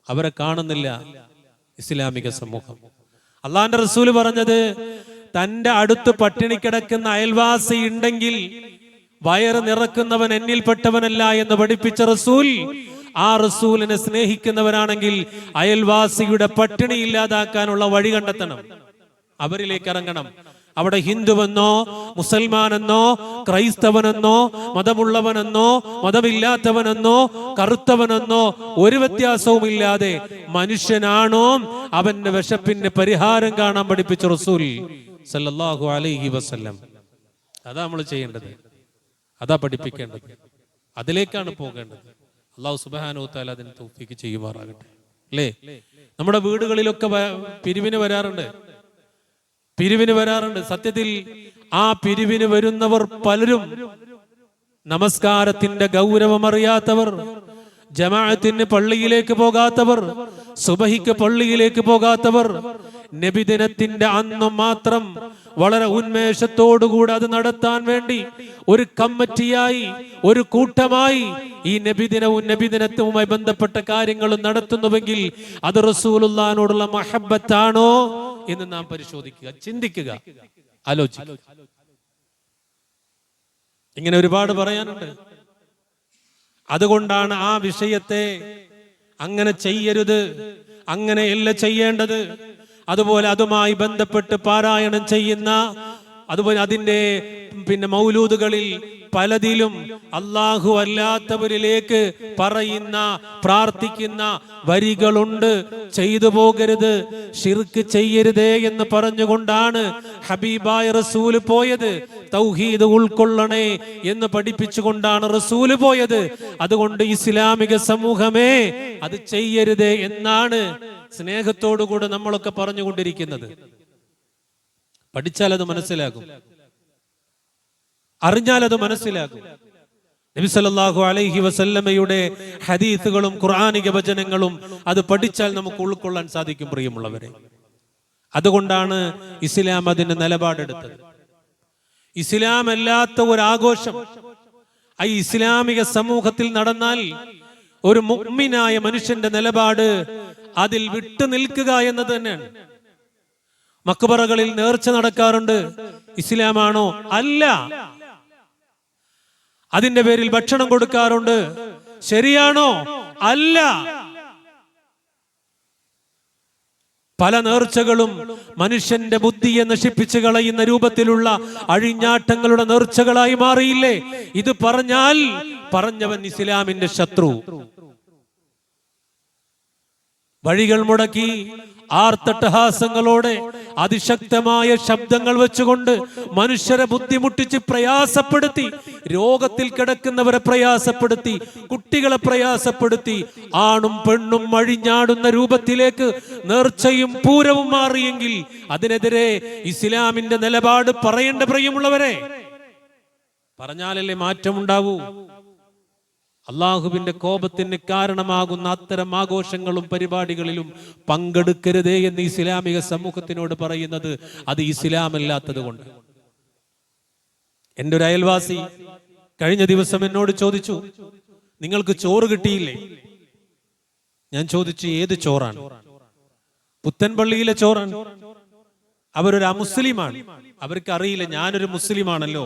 അവരെ കാണുന്നില്ല ഇസ്ലാമിക സമൂഹം. അള്ളാന്റെ റസൂല് പറഞ്ഞത്, തന്റെ അടുത്ത് പട്ടിണി കിടക്കുന്ന അയൽവാസി ഉണ്ടെങ്കിൽ വയറ് നിറക്കുന്നവൻ എന്നിൽപ്പെട്ടവനല്ല എന്ന് പഠിപ്പിച്ച റസൂൽ, ആ റസൂലിനെ സ്നേഹിക്കുന്നവരാണെങ്കിൽ അയൽവാസിയുടെ പട്ടിണി ഇല്ലാതാക്കാനുള്ള വഴി കണ്ടെത്തണം, അവരിലേക്ക് ഇറങ്ങണം. അവിടെ ഹിന്ദുവെന്നോ മുസൽമാനെന്നോ ക്രൈസ്തവനെന്നോ മതമുള്ളവനെന്നോ മതമില്ലാത്തവനെന്നോ കറുത്തവനെന്നോ ഒരു വ്യത്യാസവുമില്ലാതെ മനുഷ്യനാണോ അവന്റെ വിശപ്പിന് പരിഹാരം കാണാൻ പഠിപ്പിച്ച റസൂൽ സല്ലല്ലാഹു അലൈഹി വസല്ലം. അതാ നമ്മൾ ചെയ്യേണ്ടത്, അതാ പഠിപ്പിക്കേണ്ടത്, അതിലേക്കാണ് പോകേണ്ടത്. അല്ലാഹു സുബ്ഹാനഹു തആല അതിന് തൗഫീഖ് ചെയ്യുമാറാകട്ടെ. അല്ലേ, നമ്മുടെ വീടുകളിലൊക്കെ പിരിവിന് വരാറുണ്ട്. സത്യത്തിൽ ആ പിരിവിന് വരുന്നവർ പലരും നമസ്കാരത്തിന്റെ ഗൗരവം അറിയാത്തവർ, ജമാഅത്തിന് പള്ളിയിലേക്ക് പോകാത്തവർ, സുബഹിക്ക് പള്ളിയിലേക്ക് പോകാത്തവർ, നബിദിനത്തിന്റെ അന്ന് മാത്രം വളരെ ഉന്മേഷത്തോടുകൂടി അത് നടത്താൻ വേണ്ടി ഒരു കമ്മിറ്റിയായി, ഒരു കൂട്ടമായി ഈ നബിദിനവും നബിദിനത്തുമായി ബന്ധപ്പെട്ട കാര്യങ്ങളും നടത്തുന്നുവെങ്കിൽ അത് റസൂലുള്ളാഹിനോടുള്ള മഹബ്ബത്താണോ എന്ന് നാം പരിശോധിക്കുക, ചിന്തിക്കുക, ആലോചിക്കുക. ഇങ്ങനെ ഒരുപാട് പറയാനുണ്ട്. അതുകൊണ്ടാണ് ആ വിഷയത്തെ അങ്ങനെ ചെയ്യരുത്, അങ്ങനെയല്ല ചെയ്യേണ്ടത്. അതുപോലെ അതുമായി ബന്ധപ്പെട്ട് പാരായണം ചെയ്യുന്ന, അതുപോലെ അതിൻ്റെ മൗലൂദുകളിൽ പലതിലും അല്ലാഹു അല്ലാത്തവരിലേക്ക് പറയുന്ന, പ്രാർത്ഥിക്കുന്ന വരികളുണ്ട്. ചെയ്തു പോകരുത്, ശിർക്ക് ചെയ്യരുതേ എന്ന് പറഞ്ഞുകൊണ്ടാണ് ഹബീബായ റസൂല് പോയത്. തൗഹീദ് ഉൾക്കൊള്ളണേ എന്ന് പഠിപ്പിച്ചുകൊണ്ടാണ് റസൂല് പോയത്. അതുകൊണ്ട് ഇസ്ലാമിക സമൂഹമേ അത് ചെയ്യരുതേ എന്നാണ് സ്നേഹത്തോടുകൂടെ നമ്മളൊക്കെ പറഞ്ഞുകൊണ്ടിരിക്കുന്നത്. പഠിച്ചാൽ അത് മനസ്സിലാകും, അറിഞ്ഞാൽ അത് മനസ്സിലാകും. നബി സല്ലല്ലാഹു അലൈഹി വസല്ലമയുടെ ഹദീസുകളും ഖുർആനിക വചനങ്ങളും അത് പഠിച്ചാൽ നമുക്ക് ഉൾക്കൊള്ളാൻ സാധിക്കും പ്രിയമുള്ളവരെ. അതുകൊണ്ടാണ് ഇസ്ലാം അതിന്റെ നിലപാടെടുത്തത്. ഇസ്ലാം അല്ലാത്ത ഒരു ആഘോഷം ഈ ഇസ്ലാമിക സമൂഹത്തിൽ നടന്നാൽ ഒരു മുഅ്മിനായ മനുഷ്യന്റെ നിലപാട് അതിൽ വിട്ടു നിൽക്കുക എന്നത് തന്നെയാണ്. മക്ബറകളിൽ നേർച്ച നടക്കാറുണ്ട്, ഇസ്ലാമാണോ? അല്ല. അതിന്റെ പേരിൽ ഭക്ഷണം കൊടുക്കാറുണ്ട്, ശരിയാണോ? അല്ല. പല നേർച്ചകളും മനുഷ്യന്റെ ബുദ്ധിയെ നശിപ്പിച്ചു കളയുന്ന രൂപത്തിലുള്ള അഴിഞ്ഞാട്ടങ്ങളുടെ നേർച്ചകളായി മാറിയില്ലേ? ഇത് പറഞ്ഞാൽ പറഞ്ഞവൻ ഇസ്ലാമിന്റെ ശത്രു. വഴികൾ മുടക്കി ആർത്തട്ടഹാസങ്ങളോടെ അതിശക്തമായ ശബ്ദങ്ങൾ വെച്ചുകൊണ്ട് മനുഷ്യരെ ബുദ്ധിമുട്ടിച്ച് പ്രയാസപ്പെടുത്തി, രോഗത്തിൽ കിടക്കുന്നവരെ പ്രയാസപ്പെടുത്തി, കുട്ടികളെ പ്രയാസപ്പെടുത്തി, ആണും പെണ്ണും അഴിഞ്ഞാടുന്ന രൂപത്തിലേക്ക് നേർച്ചയും പൂരവും മാറിയെങ്കിൽ അതിനെതിരെ ഇസ്ലാമിന്റെ നിലപാട് പറയേണ്ട പ്രിയമുള്ളവരെ. പറഞ്ഞാലല്ലേ മാറ്റമുണ്ടാവൂ. അള്ളാഹുവിന്റെ കോപത്തിന് കാരണമാകുന്ന അത്തരം ആഘോഷങ്ങളും പരിപാടികളിലും പങ്കെടുക്കരുതേ എന്ന് ഇസ്ലാമിക സമൂഹത്തിനോട് പറയുന്നത് അത് ഇസ്ലാമല്ലാത്തത് കൊണ്ട്. എൻ്റെ ഒരു അയൽവാസി കഴിഞ്ഞ ദിവസം എന്നോട് ചോദിച്ചു, നിങ്ങൾക്ക് ചോറ് കിട്ടിയില്ലേ? ഞാൻ ചോദിച്ചു, ഏത് ചോറാണ്? പുത്തൻപള്ളിയിലെ ചോറാണ്. അവരൊരു അമുസ്ലിമാണ്, അവർക്ക് അറിയില്ല ഞാനൊരു മുസ്ലിമാണല്ലോ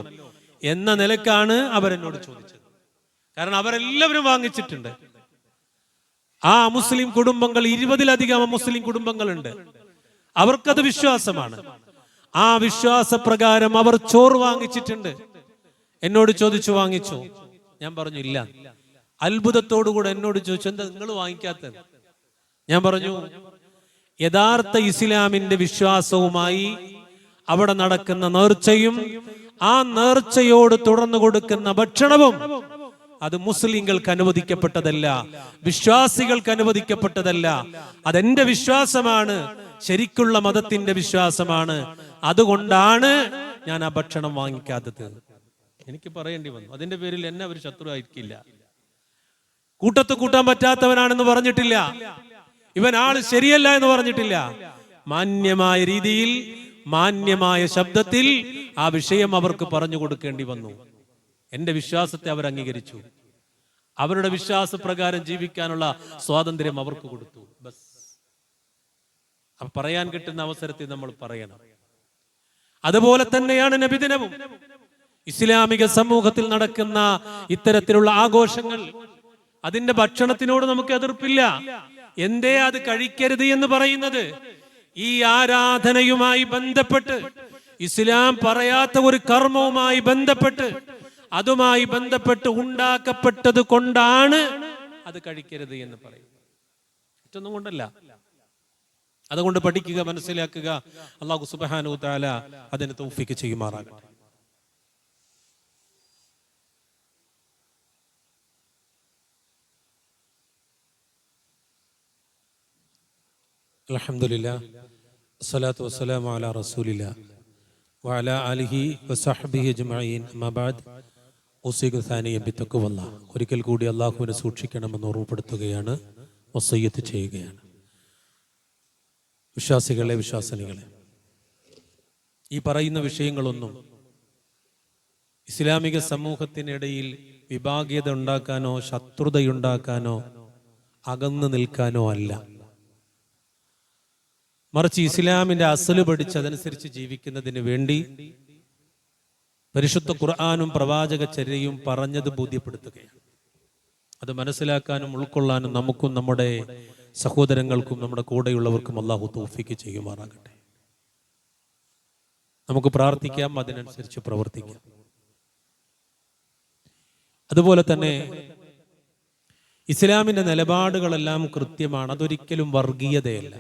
എന്ന നിലക്കാണ് അവരെന്നോട് ചോദിച്ചത്. കാരണം അവരെല്ലാവരും വാങ്ങിച്ചിട്ടുണ്ട്. ആ മുസ്ലിം കുടുംബങ്ങൾ 20-ലധികം മുസ്ലിം കുടുംബങ്ങളുണ്ട്. അവർക്കത് വിശ്വാസമാണ്. ആ വിശ്വാസപ്രകാരം അവർ ചോറ് വാങ്ങിച്ചിട്ടുണ്ട്. എന്നോട് ചോദിച്ചു, വാങ്ങിച്ചോ? ഞാൻ പറഞ്ഞു ഇല്ല. അത്ഭുതത്തോടുകൂടെ എന്നോട് ചോദിച്ചു, എന്താ നിങ്ങൾ വാങ്ങിക്കാത്തത്? ഞാൻ പറഞ്ഞു, യഥാർത്ഥ ഇസ്ലാമിന്റെ വിശ്വാസവുമായി അവിടെ നടക്കുന്ന നേർച്ചയും ആ നേർച്ചയോട് തുടർന്നു കൊടുക്കുന്ന ഭക്ഷണവും അത് മുസ്ലിങ്ങൾക്ക് അനുവദിക്കപ്പെട്ടതല്ല, വിശ്വാസികൾക്ക് അനുവദിക്കപ്പെട്ടതല്ല. അതെന്റെ വിശ്വാസമാണ്, ശരിക്കുള്ള മതത്തിന്റെ വിശ്വാസമാണ്. അതുകൊണ്ടാണ് ഞാൻ ആ ഭക്ഷണം വാങ്ങിക്കാത്തത്. എനിക്ക് പറയേണ്ടി വന്നു. അതിന്റെ പേരിൽ എന്നെ ഒരു ശത്രു ആയിരിക്കില്ല. കൂട്ടത്ത് കൂട്ടാൻ പറ്റാത്തവനാണെന്ന് പറഞ്ഞിട്ടില്ല, ഇവൻ ആള് ശരിയല്ല എന്ന് പറഞ്ഞിട്ടില്ല. മാന്യമായ രീതിയിൽ, മാന്യമായ ശബ്ദത്തിൽ ആ വിഷയം അവർക്ക് പറഞ്ഞു കൊടുക്കേണ്ടി വന്നു. എന്റെ വിശ്വാസത്തെ അവർ അംഗീകരിച്ചു. അവരുടെ വിശ്വാസപ്രകാരം ജീവിക്കാനുള്ള സ്വാതന്ത്ര്യം അവർക്ക് കൊടുത്തു. ബസ്. പറയാൻ കിട്ടുന്ന അവസരത്തിൽ നമ്മൾ പറയണം. അതുപോലെ തന്നെയാണ് നബിദിനവും. ഇസ്ലാമിക സമൂഹത്തിൽ നടക്കുന്ന ഇത്തരത്തിലുള്ള ആഘോഷങ്ങൾ, അതിന്റെ ഭക്ഷണത്തിനോട് നമുക്ക് എതിർപ്പില്ല. എന്തേ അത് കഴിക്കരുത് എന്ന് പറയുന്നത്? ഈ ആരാധനയുമായി ബന്ധപ്പെട്ട്, ഇസ്ലാം പറയാത്ത ഒരു കർമ്മവുമായി ബന്ധപ്പെട്ട്, അതുമായി ബന്ധപ്പെട്ട് ഉണ്ടാക്കപ്പെട്ടത് കൊണ്ടാണ് അത് കഴിക്കരുത് എന്ന് പറയുന്നത്. മറ്റൊന്നും കൊണ്ടല്ല. അതുകൊണ്ട് പഠിക്കുക, മനസ്സിലാക്കുക. അല്ലാഹു സുബ്ഹാനഹു തആല അതിന് തൗഫീഖ് ചെയ്യുമാറാകട്ടെ. അൽഹംദുലില്ലാഹ് വസ്സലാത്തു വസ്സലാമു അലാ റസൂലില്ലാഹ് വഅലാ ആലിഹി വസഹ്ബിഹി അജ്മഈൻ. അമ്മാ ബഅദ്. ഒരിക്കൽ കൂടി അള്ളാഹുവിനെ സൂക്ഷിക്കണമെന്ന് ഓർമ്മപ്പെടുത്തുകയാണ്, വസിയ്യത്ത് ചെയ്യുകയാണ്. വിശ്വാസികളെ, വിശ്വാസിനികളെ, ഈ പറയുന്ന വിഷയങ്ങളൊന്നും ഇസ്ലാമിക സമൂഹത്തിനിടയിൽ വിഭാഗീയത ഉണ്ടാക്കാനോ ശത്രുതയുണ്ടാക്കാനോ അകന്നു നിൽക്കാനോ അല്ല. മറിച്ച് ഇസ്ലാമിന്റെ അസല് പഠിച്ച് അതനുസരിച്ച് ജീവിക്കുന്നതിന് വേണ്ടി പരിശുദ്ധ ഖുർആനും പ്രവാചക ചര്യയും പറഞ്ഞത് ബോധ്യപ്പെടുത്തുകയാണ്. അത് മനസ്സിലാക്കാനും ഉൾക്കൊള്ളാനും നമുക്കും നമ്മുടെ സഹോദരങ്ങൾക്കും നമ്മുടെ കൂടെയുള്ളവർക്കും അല്ലാഹു തൗഫീഖ് ചെയ്യുമാറാകട്ടെ. നമുക്ക് പ്രാർത്ഥിക്കാം, അതിനനുസരിച്ച് പ്രവർത്തിക്കാം. അതുപോലെ തന്നെ ഇസ്ലാമിന്റെ നിലപാടുകളെല്ലാം കൃത്യമാണ്. അതൊരിക്കലും വർഗീയതയല്ല.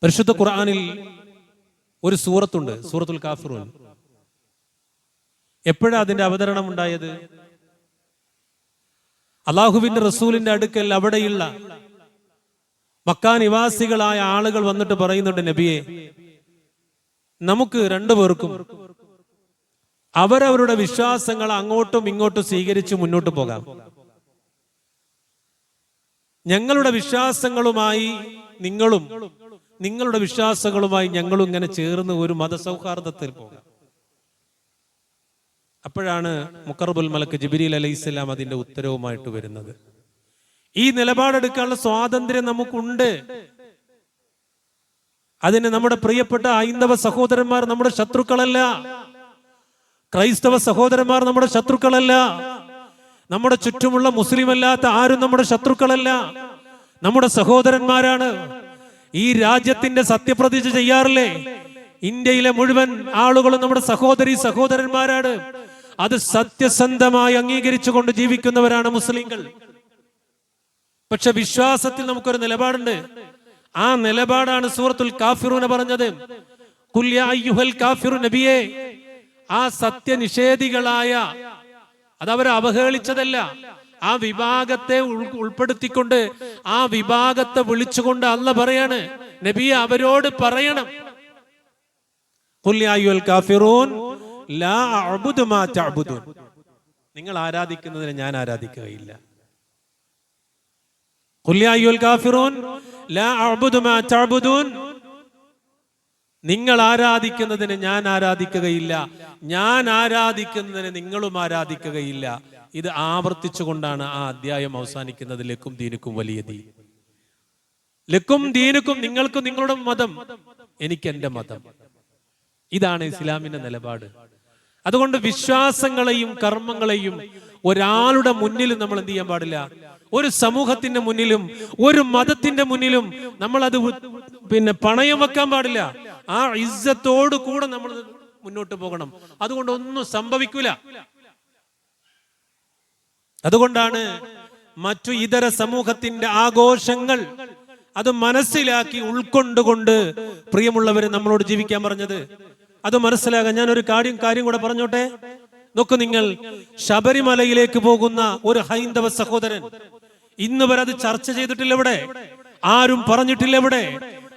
പരിശുദ്ധ ഖുർആനിൽ ഒരു സൂറത്തുണ്ട്, സൂറത്തുൽ കാഫിറൂൻ. എപ്പോഴാണ് അതിന്റെ അവതരണം ഉണ്ടായത്? അള്ളാഹുവിന്റെ റസൂലിന്റെ അടുക്കൽ അവിടെയുള്ള മക്കാ നിവാസികളായ ആളുകൾ വന്നിട്ട് പറയുന്നുണ്ട്, നബിയെ, നമുക്ക് രണ്ടുപേർക്കും അവരവരുടെ വിശ്വാസങ്ങൾ അങ്ങോട്ടും ഇങ്ങോട്ടും സ്വീകരിച്ച് മുന്നോട്ട് പോകാം. ഞങ്ങളുടെ വിശ്വാസങ്ങളുമായി നിങ്ങളും നിങ്ങളുടെ വിശ്വാസങ്ങളുമായി ഞങ്ങളും ഇങ്ങനെ ചേർന്ന് ഒരു മതസൗഹാർദ്ദത്തിൽ പോകാം. അപ്പോഴാണ് മുഖറബുൽ മലക്ക് ജിബ്രീൽ അലൈഹിസ്സലാം അതിന്റെ ഉത്തരവുമായിട്ട് വരുന്നത്. ഈ നിലപാടെടുക്കാനുള്ള സ്വാതന്ത്ര്യം നമുക്കുണ്ട്. അതിന് നമ്മുടെ പ്രിയപ്പെട്ട ഹൈന്ദവ സഹോദരന്മാർ നമ്മുടെ ശത്രുക്കളല്ല, ക്രൈസ്തവ സഹോദരന്മാർ നമ്മുടെ ശത്രുക്കളല്ല, നമ്മുടെ ചുറ്റുമുള്ള മുസ്ലിം അല്ലാത്ത ആരും നമ്മുടെ ശത്രുക്കളല്ല, നമ്മുടെ സഹോദരന്മാരാണ്. ഈ രാജ്യത്തിന്റെ സത്യപ്രതിജ്ഞ ചെയ്യാറില്ലേ? ഇന്ത്യയിലെ മുഴുവൻ ആളുകളും നമ്മുടെ സഹോദരന്മാരാണ്. അത് സത്യസന്ധമായി അംഗീകരിച്ചുകൊണ്ട് ജീവിക്കുന്നവരാണ് മുസ്ലിങ്ങൾ. പക്ഷെ വിശ്വാസത്തിൽ നമുക്കൊരു നിലപാടുണ്ട്. ആ നിലപാടാണ് സൂറത്തുൽ കാഫിറൂന പറഞ്ഞത്. ഖുൽ യാ അയ്യുഹൽ കാഫിറൂൻ, നബിയേ, ആ സത്യനിഷേധികളായ, അതവരെ അവഹേളിച്ചതല്ല, ആ വിഭാഗത്തെ ഉൾപ്പെടുത്തിക്കൊണ്ട് ആ വിഭാഗത്തെ വിളിച്ചുകൊണ്ട് അല്ല പറയാണ്, നബിയെ അവരോട് പറയണം, ഖുൽ യാ അയ്യുഹൽ കാഫിറൂൻ ലാ അഅ്ബുദു മാ തഅ്ബുദൂൻ, നിങ്ങൾ ആരാധിക്കുന്നതിനെ ഞാൻ ആരാധിക്കുകയില്ല. ഖുൽ യാ അയ്യുഹൽ കാഫിറൂൻ ലാ അഅ്ബുദു മാ തഅ്ബുദൂൻ, നിങ്ങൾ ആരാധിക്കുന്നതിന് ഞാൻ ആരാധിക്കുകയില്ല, ഞാൻ ആരാധിക്കുന്നതിന് നിങ്ങളും ആരാധിക്കുകയില്ല. ഇത് ആവർത്തിച്ചുകൊണ്ടാണ് ആ അധ്യായം അവസാനിക്കുന്നത്. ലക്കും ദീനുക്കും വലിയ ദീൻ. ലക്കും ദീനുക്കും, നിങ്ങൾക്കും നിങ്ങളുടെ മതം, എനിക്ക് എന്റെ മതം. ഇതാണ് ഇസ്ലാമിന്റെ നിലപാട്. അതുകൊണ്ട് വിശ്വാസങ്ങളെയും കർമ്മങ്ങളെയും ഒരാളുടെ മുന്നിലും നമ്മൾ എന്ത് ചെയ്യാൻ പാടില്ല. ഒരു സമൂഹത്തിന്റെ മുന്നിലും ഒരു മതത്തിന്റെ മുന്നിലും നമ്മൾ അത് പണയം വെക്കാൻ പാടില്ല. ആ ഇസ്സത്തോടു കൂടെ നമ്മൾ മുന്നോട്ട് പോകണം. അതുകൊണ്ട് ഒന്നും സംഭവിക്കൂല. അതുകൊണ്ടാണ് മറ്റു ഇതര സമൂഹത്തിന്റെ ആഘോഷങ്ങൾ അത് മനസ്സിലാക്കി ഉൾക്കൊണ്ടുകൊണ്ട് പ്രിയമുള്ളവരെ നമ്മളോട് ജീവിക്കാൻ പറഞ്ഞത്. അത് മനസ്സിലാകാൻ ഞാൻ ഒരു കാര്യം കൂടെ പറഞ്ഞോട്ടെ. നോക്കൂ, നിങ്ങൾ ശബരിമലയിലേക്ക് പോകുന്ന ഒരു ഹൈന്ദവ സഹോദരൻ ഇന്ന് വരെ അത് ചർച്ച ചെയ്തിട്ടില്ല. ഇവിടെ ആരും പറഞ്ഞിട്ടില്ല. ഇവിടെ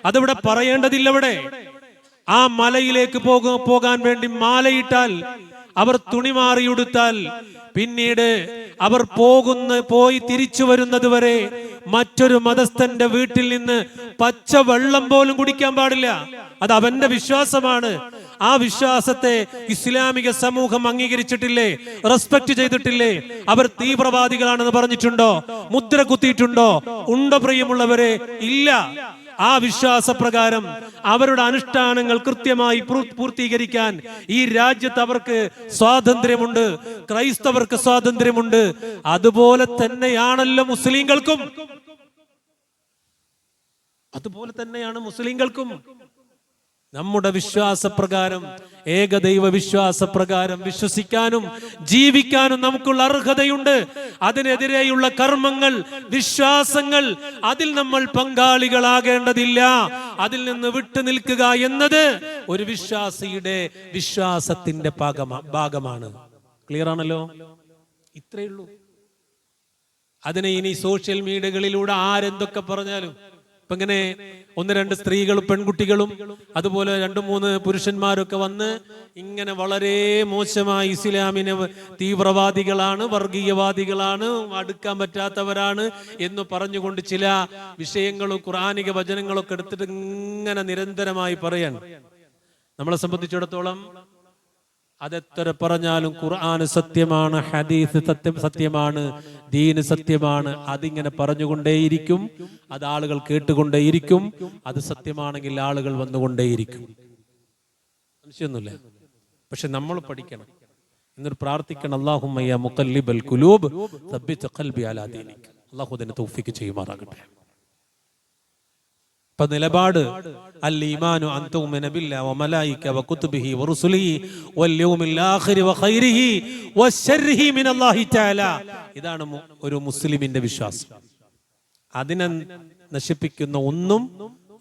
അതിവിടെ പറയേണ്ടതില്ല. ഇവിടെ ആ മലയിലേക്ക് പോകാൻ വേണ്ടി മാലയിട്ടാൽ, അവർ തുണി മാറിയുടുത്താൽ, പിന്നീട് അവർ പോയി തിരിച്ചു വരുന്നത് വരെ മറ്റൊരു മതസ്ഥന്റെ വീട്ടിൽ നിന്ന് പച്ചവെള്ളം പോലും കുടിക്കാൻ പാടില്ല. അത് അവന്റെ വിശ്വാസമാണ്. ആ വിശ്വാസത്തെ ഇസ്ലാമിക സമൂഹം അംഗീകരിച്ചിട്ടില്ലേ? റെസ്പെക്ട് ചെയ്തിട്ടില്ലേ? അവർ തീവ്രവാദികളാണെന്ന് പറഞ്ഞിട്ടുണ്ടോ? മുദ്ര കുത്തിയിട്ടുണ്ടോ? ഉണ്ടോ പ്രിയമുള്ളവരെ? ഇല്ല. ആ വിശ്വാസപ്രകാരം അവരുടെ അനുഷ്ഠാനങ്ങൾ കൃത്യമായി പൂർത്തീകരിക്കാൻ ഈ രാജ്യത്ത് അവർക്ക് സ്വാതന്ത്ര്യമുണ്ട്. ക്രൈസ്തവർക്ക് സ്വാതന്ത്ര്യമുണ്ട്. അതുപോലെ തന്നെയാണല്ലോ മുസ്ലിങ്ങൾക്കും. അതുപോലെ തന്നെയാണ് മുസ്ലിങ്ങൾക്കും. നമ്മുടെ വിശ്വാസപ്രകാരം, ഏകദൈവ വിശ്വാസപ്രകാരം വിശ്വസിക്കാനും ജീവിക്കാനും നമുക്കുള്ള അർഹതയുണ്ട്. അതിനെതിരെയുള്ള കർമ്മങ്ങൾ, വിശ്വാസങ്ങൾ, അതിൽ നമ്മൾ പങ്കാളികളാകേണ്ടതില്ല. അതിൽ നിന്ന് വിട്ടു നിൽക്കുക എന്നത് ഒരു വിശ്വാസിയുടെ വിശ്വാസത്തിന്റെ ഭാഗമാണ്. ക്ലിയർ ആണല്ലോ? ഇത്രയേ ഉള്ളൂ. അതിനെ ഇനി സോഷ്യൽ മീഡിയകളിലൂടെ ആരെന്തൊക്കെ പറഞ്ഞാലും, ഇപ്പൊ ഇങ്ങനെ 1-2 സ്ത്രീകളും പെൺകുട്ടികളും അതുപോലെ 2-3 പുരുഷന്മാരൊക്കെ വന്ന് ഇങ്ങനെ വളരെ മോശമായി ഇസ്ലാമിനെ തീവ്രവാദികളാണ്, വർഗീയവാദികളാണ്, അടുക്കാൻ പറ്റാത്തവരാണ് എന്ന് പറഞ്ഞുകൊണ്ട് ചില വിഷയങ്ങളും ഖുർആനിക വചനങ്ങളൊക്കെ എടുത്തിട്ട് ഇങ്ങനെ നിരന്തരമായി പറയാൻ, നമ്മളെ സംബന്ധിച്ചിടത്തോളം അതെത്ര പറഞ്ഞാലും ഖുർആൻ സത്യമാണ്, ഹദീസ് സത്യമാണ്, ദീന് സത്യമാണ്. അതിങ്ങനെ പറഞ്ഞുകൊണ്ടേയിരിക്കും, അത് ആളുകൾ കേട്ടുകൊണ്ടേയിരിക്കും. അത് സത്യമാണെങ്കിൽ ആളുകൾ വന്നുകൊണ്ടേയിരിക്കും, സംശയമൊന്നുമില്ല. പക്ഷെ നമ്മൾ പഠിക്കണം, എന്നിട്ട് പ്രാർത്ഥിക്കണം, അല്ലാഹുമ്മ യാ മുഖല്ലിബൽ ഖുലൂബ് സബ്ബിത് ഖൽബി അലാ ദീനിക്. അല്ലാഹു അതിനെ തൗഫീഖ് ചെയ്യുമാറാകട്ടെ. ഇപ്പൊ നിലപാട് അൽ ഈമാനു അൻ തുഅ്മിന ബില്ലാഹി വ മലായിക വ കുതുബിഹി വ റുസുലിഹി വൽ യൗമിൽ ആഖിരി വ ഖൈരിഹി വ ശർരിഹി മിനല്ലാഹി തആല. ഇതാണ് ഒരു മുസ്ലിമിന്റെ വിശ്വാസം. അതിനെ നശിപ്പിക്കുന്ന ഒന്നും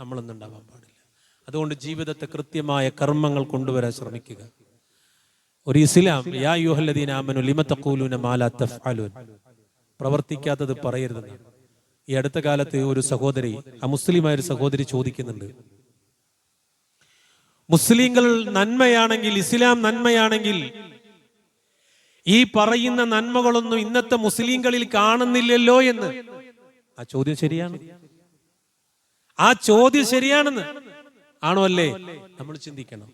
നമ്മളൊന്നും ഉണ്ടാവാൻ പാടില്ല. അതുകൊണ്ട് ജീവിതത്തെ കൃത്യമായ കർമ്മങ്ങൾ കൊണ്ടുവരാൻ ശ്രമിക്കുക. ഒരു ഇസ്ലാം, യാ അയ്യുഹല്ലദീന ആമനു ലിമ തഖൂലൂന മാ ലാ തഫ്അലൂൻ, പ്രവർത്തിക്കാത്തത് പറയരുതെന്ന്. ഈ അടുത്ത കാലത്ത് ഒരു സഹോദരി, അമുസ്ലിമായ ഒരു സഹോദരി ചോദിക്കുന്നുണ്ട്, മുസ്ലിങ്ങൾ നന്മയാണെങ്കിൽ, ഇസ്ലാം നന്മയാണെങ്കിൽ, ഈ പറയുന്ന നന്മകളൊന്നും ഇന്നത്തെ മുസ്ലിങ്ങളിൽ കാണുന്നില്ലല്ലോ എന്ന്. ആ ചോദ്യം ശരിയാണ്, ആ ചോദ്യം ശരിയാണെന്ന്. ആണോ അല്ലേ? നമ്മൾ ചിന്തിക്കണം.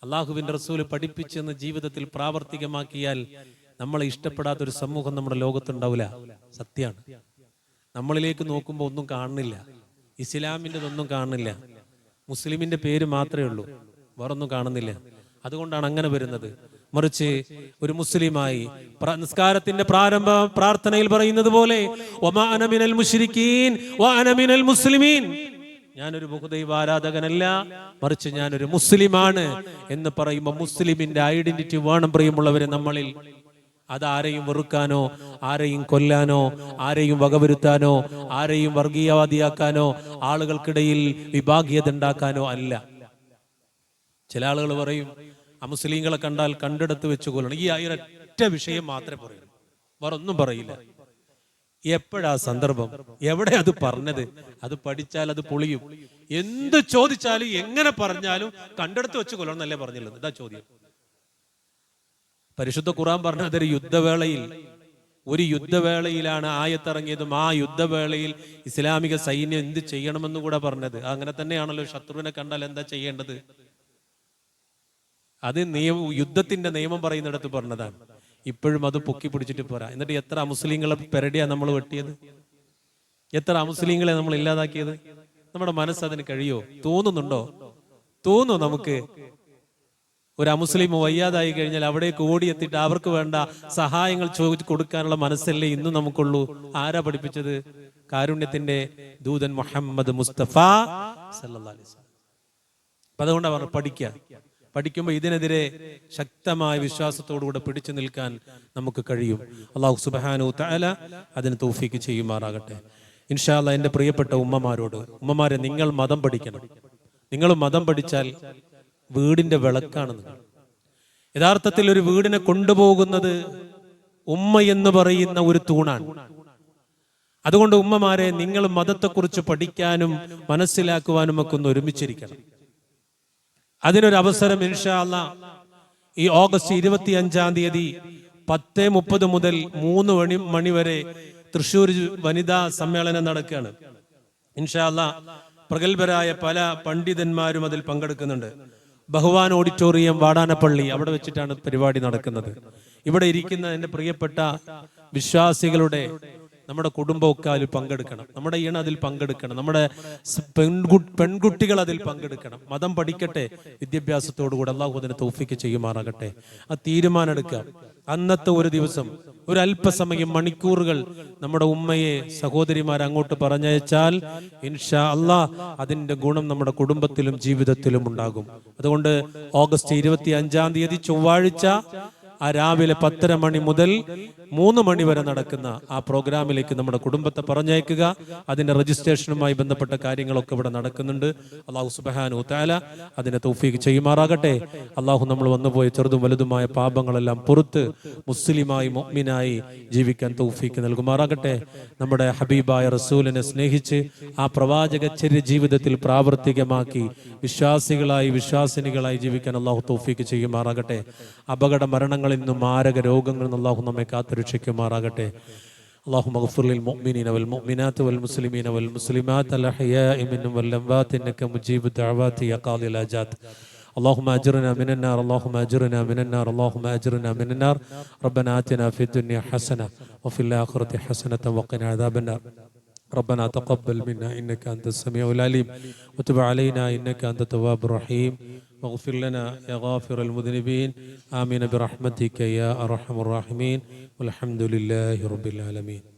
അള്ളാഹുവിന്റെ റസൂല് പഠിപ്പിച്ചെന്ന് ജീവിതത്തിൽ പ്രാവർത്തികമാക്കിയാൽ നമ്മളെ ഇഷ്ടപ്പെടാത്തൊരു സമൂഹം നമ്മുടെ ലോകത്തുണ്ടാവില്ല. സത്യമാണ്. നമ്മളിലേക്ക് നോക്കുമ്പോൾ ഒന്നും കാണുന്നില്ല, ഇസ്ലാമിൻ്റെതൊന്നും കാണുന്നില്ല, മുസ്ലിമിന്റെ പേര് മാത്രമേ ഉള്ളൂ, വേറൊന്നും കാണുന്നില്ല. അതുകൊണ്ടാണ് അങ്ങനെ വരുന്നത്. മറിച്ച് ഒരു മുസ്ലിമായി നിസ്കാരത്തിന്റെ പ്രാരംഭ പ്രാർത്ഥനയിൽ പറയുന്നത് പോലെ, വമാ അന മിനൽ മുശ്രിക്കീൻ വ അന മിനൽ മുസ്ലിമീൻ, ഞാനൊരു ബഹുദൈവ ആരാധകനല്ല, മറിച്ച് ഞാനൊരു മുസ്ലിമാണ് എന്ന് പറയുമ്പോൾ മുസ്ലിമിന്റെ ഐഡന്റിറ്റി വേണം പ്രിയമുള്ളവരെ നമ്മളിൽ. അതാരെയും വെറുക്കാനോ, ആരെയും കൊല്ലാനോ, ആരെയും വകവരുത്താനോ, ആരെയും വർഗീയവാദിയാക്കാനോ, ആളുകൾക്കിടയിൽ വിഭാഗീയത ഉണ്ടാക്കാനോ അല്ല. ചില ആളുകൾ പറയും, അമുസ്ലിങ്ങളെ കണ്ടാൽ കണ്ടെടുത്ത് വെച്ച് കൊല്ലണം. ഈ ഒരൊറ്റ വിഷയം മാത്രമേ പറയൂ, വേറൊന്നും പറയില്ല. എപ്പോഴാ സന്ദർഭം, എവിടെ അത് പറഞ്ഞത്? അത് പഠിച്ചാൽ അത് പൊളിയും. എന്ത് ചോദിച്ചാലും എങ്ങനെ പറഞ്ഞാലും കണ്ടെടുത്ത് വെച്ച് കൊല്ലണം എന്നല്ലേ പറഞ്ഞുള്ളത്. ഇതാ ചോദ്യം. പരിശുദ്ധ ഖുർആൻ പറഞ്ഞ ഒരു യുദ്ധവേളയിലാണ് ആയത്തിറങ്ങിയതും ആ യുദ്ധവേളയിൽ ഇസ്ലാമിക സൈന്യം എന്ത് ചെയ്യണമെന്ന് കൂടെ പറഞ്ഞത്. അങ്ങനെ തന്നെയാണല്ലോ ശത്രുവിനെ കണ്ടാൽ എന്താ ചെയ്യേണ്ടത്? അത് യുദ്ധത്തിന്റെ നിയമം പറയുന്നിടത്ത് പറഞ്ഞതാണ്. ഇപ്പോഴും അത് പൊക്കി പിടിച്ചിട്ട് പോരാ. എന്നിട്ട് എത്ര മുസ്ലിങ്ങളെ പെരടിയാ നമ്മൾ വെട്ടിയത്, എത്ര മുസ്ലിങ്ങളെ നമ്മൾ ഇല്ലാതാക്കിയത്? നമ്മുടെ മനസ്സ് അതിന് കഴിയോ? തോന്നുന്നുണ്ടോ? തോന്നുന്നു നമുക്ക് ഒരു അമുസ്ലിം വയ്യാതായി കഴിഞ്ഞാൽ അവിടേക്ക് ഓടിയെത്തിയിട്ട് അവർക്ക് വേണ്ട സഹായങ്ങൾ ചോദിച്ചു കൊടുക്കാനുള്ള മനസ്സല്ലേ ഇന്നും നമുക്കുള്ളൂ. ആരാ പഠിപ്പിച്ചത്? കാരുണ്യത്തിന്റെ ദൂതൻ മുഹമ്മദ് മുസ്തഫ സല്ലല്ലാഹു അലൈഹി വസല്ലം. അതുകൊണ്ട് അവർ പഠിക്കുമ്പോൾ ഇതിനെതിരെ ശക്തമായ വിശ്വാസത്തോടുകൂടെ പിടിച്ചു നിൽക്കാൻ നമുക്ക് കഴിയും. അല്ലാഹു സുബ്ഹാനഹു തആല അതിന് തൗഫീഖ് ചെയ്യുമാറാകട്ടെ. ഇൻഷാ അല്ലാഹ്. എൻ്റെ പ്രിയപ്പെട്ട ഉമ്മമാരോട്, ഉമ്മമാരെ, നിങ്ങൾ മതം പഠിക്കണം. നിങ്ങൾ മതം പഠിച്ചാൽ വീടിന്റെ വിളക്കാണ് നിങ്ങൾ. യഥാർത്ഥത്തിൽ ഒരു വീടിനെ കൊണ്ടുപോകുന്നത് ഉമ്മ എന്ന് പറയുന്ന ഒരു തൂണാണ്. അതുകൊണ്ട് ഉമ്മമാരെ, നിങ്ങൾ മതത്തെക്കുറിച്ച് പഠിക്കാനും മനസ്സിലാക്കുവാനും ഒക്കെ ഒന്ന് ഒരുമിച്ചിരിക്കണം. അതിനൊരു അവസരം ഇൻഷാ അല്ലാഹ് ഈ ഓഗസ്റ്റ് 25-ാം തീയതി 10:30 മുതൽ 3 മണി വരെ തൃശ്ശൂർ വനിതാ സമ്മേളനം നടക്കുകയാണ്. ഇൻഷാ അല്ലാഹ് പ്രഗത്ഭരായ പല പണ്ഡിതന്മാരും അതിൽ പങ്കെടുക്കുന്നുണ്ട്. ബഹുവാൻ ഓഡിറ്റോറിയം, വാടാനപ്പള്ളി, അവിടെ വെച്ചിട്ടാണ് പരിപാടി നടക്കുന്നത്. ഇവിടെ ഇരിക്കുന്ന എൻ്റെ പ്രിയപ്പെട്ട വിശ്വാസികളുടെ, നമ്മുടെ കുടുംബമൊക്കെ അതിൽ പങ്കെടുക്കണം. നമ്മുടെ ഈണ അതിൽ പങ്കെടുക്കണം. നമ്മുടെ പെൺകുട്ടികൾ അതിൽ പങ്കെടുക്കണം. മതം പഠിക്കട്ടെ. വിദ്യാഭ്യാസത്തോടുകൂടി അല്ലാഹു അതിനെ തൗഫീഖ് ചെയ്യുമാറാകട്ടെ. ആ തീരുമാനം എടുക്കുക. അന്നത്തെ ഒരു ദിവസം, ഒരു അല്പസമയം, മണിക്കൂറുകൾ നമ്മുടെ ഉമ്മയെ, സഹോദരിമാരെ അങ്ങോട്ട് പറഞ്ഞയച്ചാൽ ഇൻഷാ അല്ലാഹ് അതിന്റെ ഗുണം നമ്മുടെ കുടുംബത്തിലും ജീവിതത്തിലും ഉണ്ടാകും. അതുകൊണ്ട് ഓഗസ്റ്റ് 25-ാം തീയതി ചൊവ്വാഴ്ച രാവിലെ 10:30 മണി മുതൽ 3 മണി വരെ നടക്കുന്ന ആ പ്രോഗ്രാമിലേക്ക് നമ്മുടെ കുടുംബത്തെ പറഞ്ഞയക്കുക. അതിന്റെ രജിസ്ട്രേഷനുമായി ബന്ധപ്പെട്ട കാര്യങ്ങളൊക്കെ ഇവിടെ നടക്കുന്നുണ്ട്. അല്ലാഹു സുബ്ഹാനഹു തആല അതിനെ തൗഫീഖ് ചെയ്യുമാറാകട്ടെ. അല്ലാഹു നമ്മൾ വന്നുപോയ ചെറുതും വലുതുമായ പാപങ്ങളെല്ലാം പുറത്ത് മുസ്ലിമായി മുഅ്മിനായി ജീവിക്കാൻ തൗഫീഖ് നൽകുമാറാകട്ടെ. നമ്മുടെ ഹബീബായ റസൂലിനെ സ്നേഹിച്ച് ആ പ്രവാചകചര്യ ജീവിതത്തിൽ പ്രാവർത്തികമാക്കി വിശ്വാസികളായി, വിശ്വാസിനികളായി ജീവിക്കാൻ അല്ലാഹു തൗഫീഖ് ചെയ്യുമാറാകട്ടെ. അപകട മരണങ്ങളിൽ നിന്നും, മാരക രോഗങ്ങളിൽ നിന്നും അല്ലാഹു നമ്മെ കാത്തുരക്ഷിക്കുമാറാകട്ടെ. اللهم اغفر للمؤمنين والمؤمنات والمسلمين والمسلمات الأحياء منهم والأموات إنك مجيب الدعوات يا قاضي الحاجات. اللهم أجرنا من النار اللهم أجرنا من النار اللهم أجرنا من النار ربنا آتنا في الدنيا حسنة وفي الآخرة حسنة وقنا عذاب النار ربنا تقبل منا إنك أنت السميع العليم وتب علينا إنك أنت التواب الرحيم واغفر لنا يا غافر المذنبين آمين برحمتك يا أرحم الراحمين والحمد لله رب العالمين.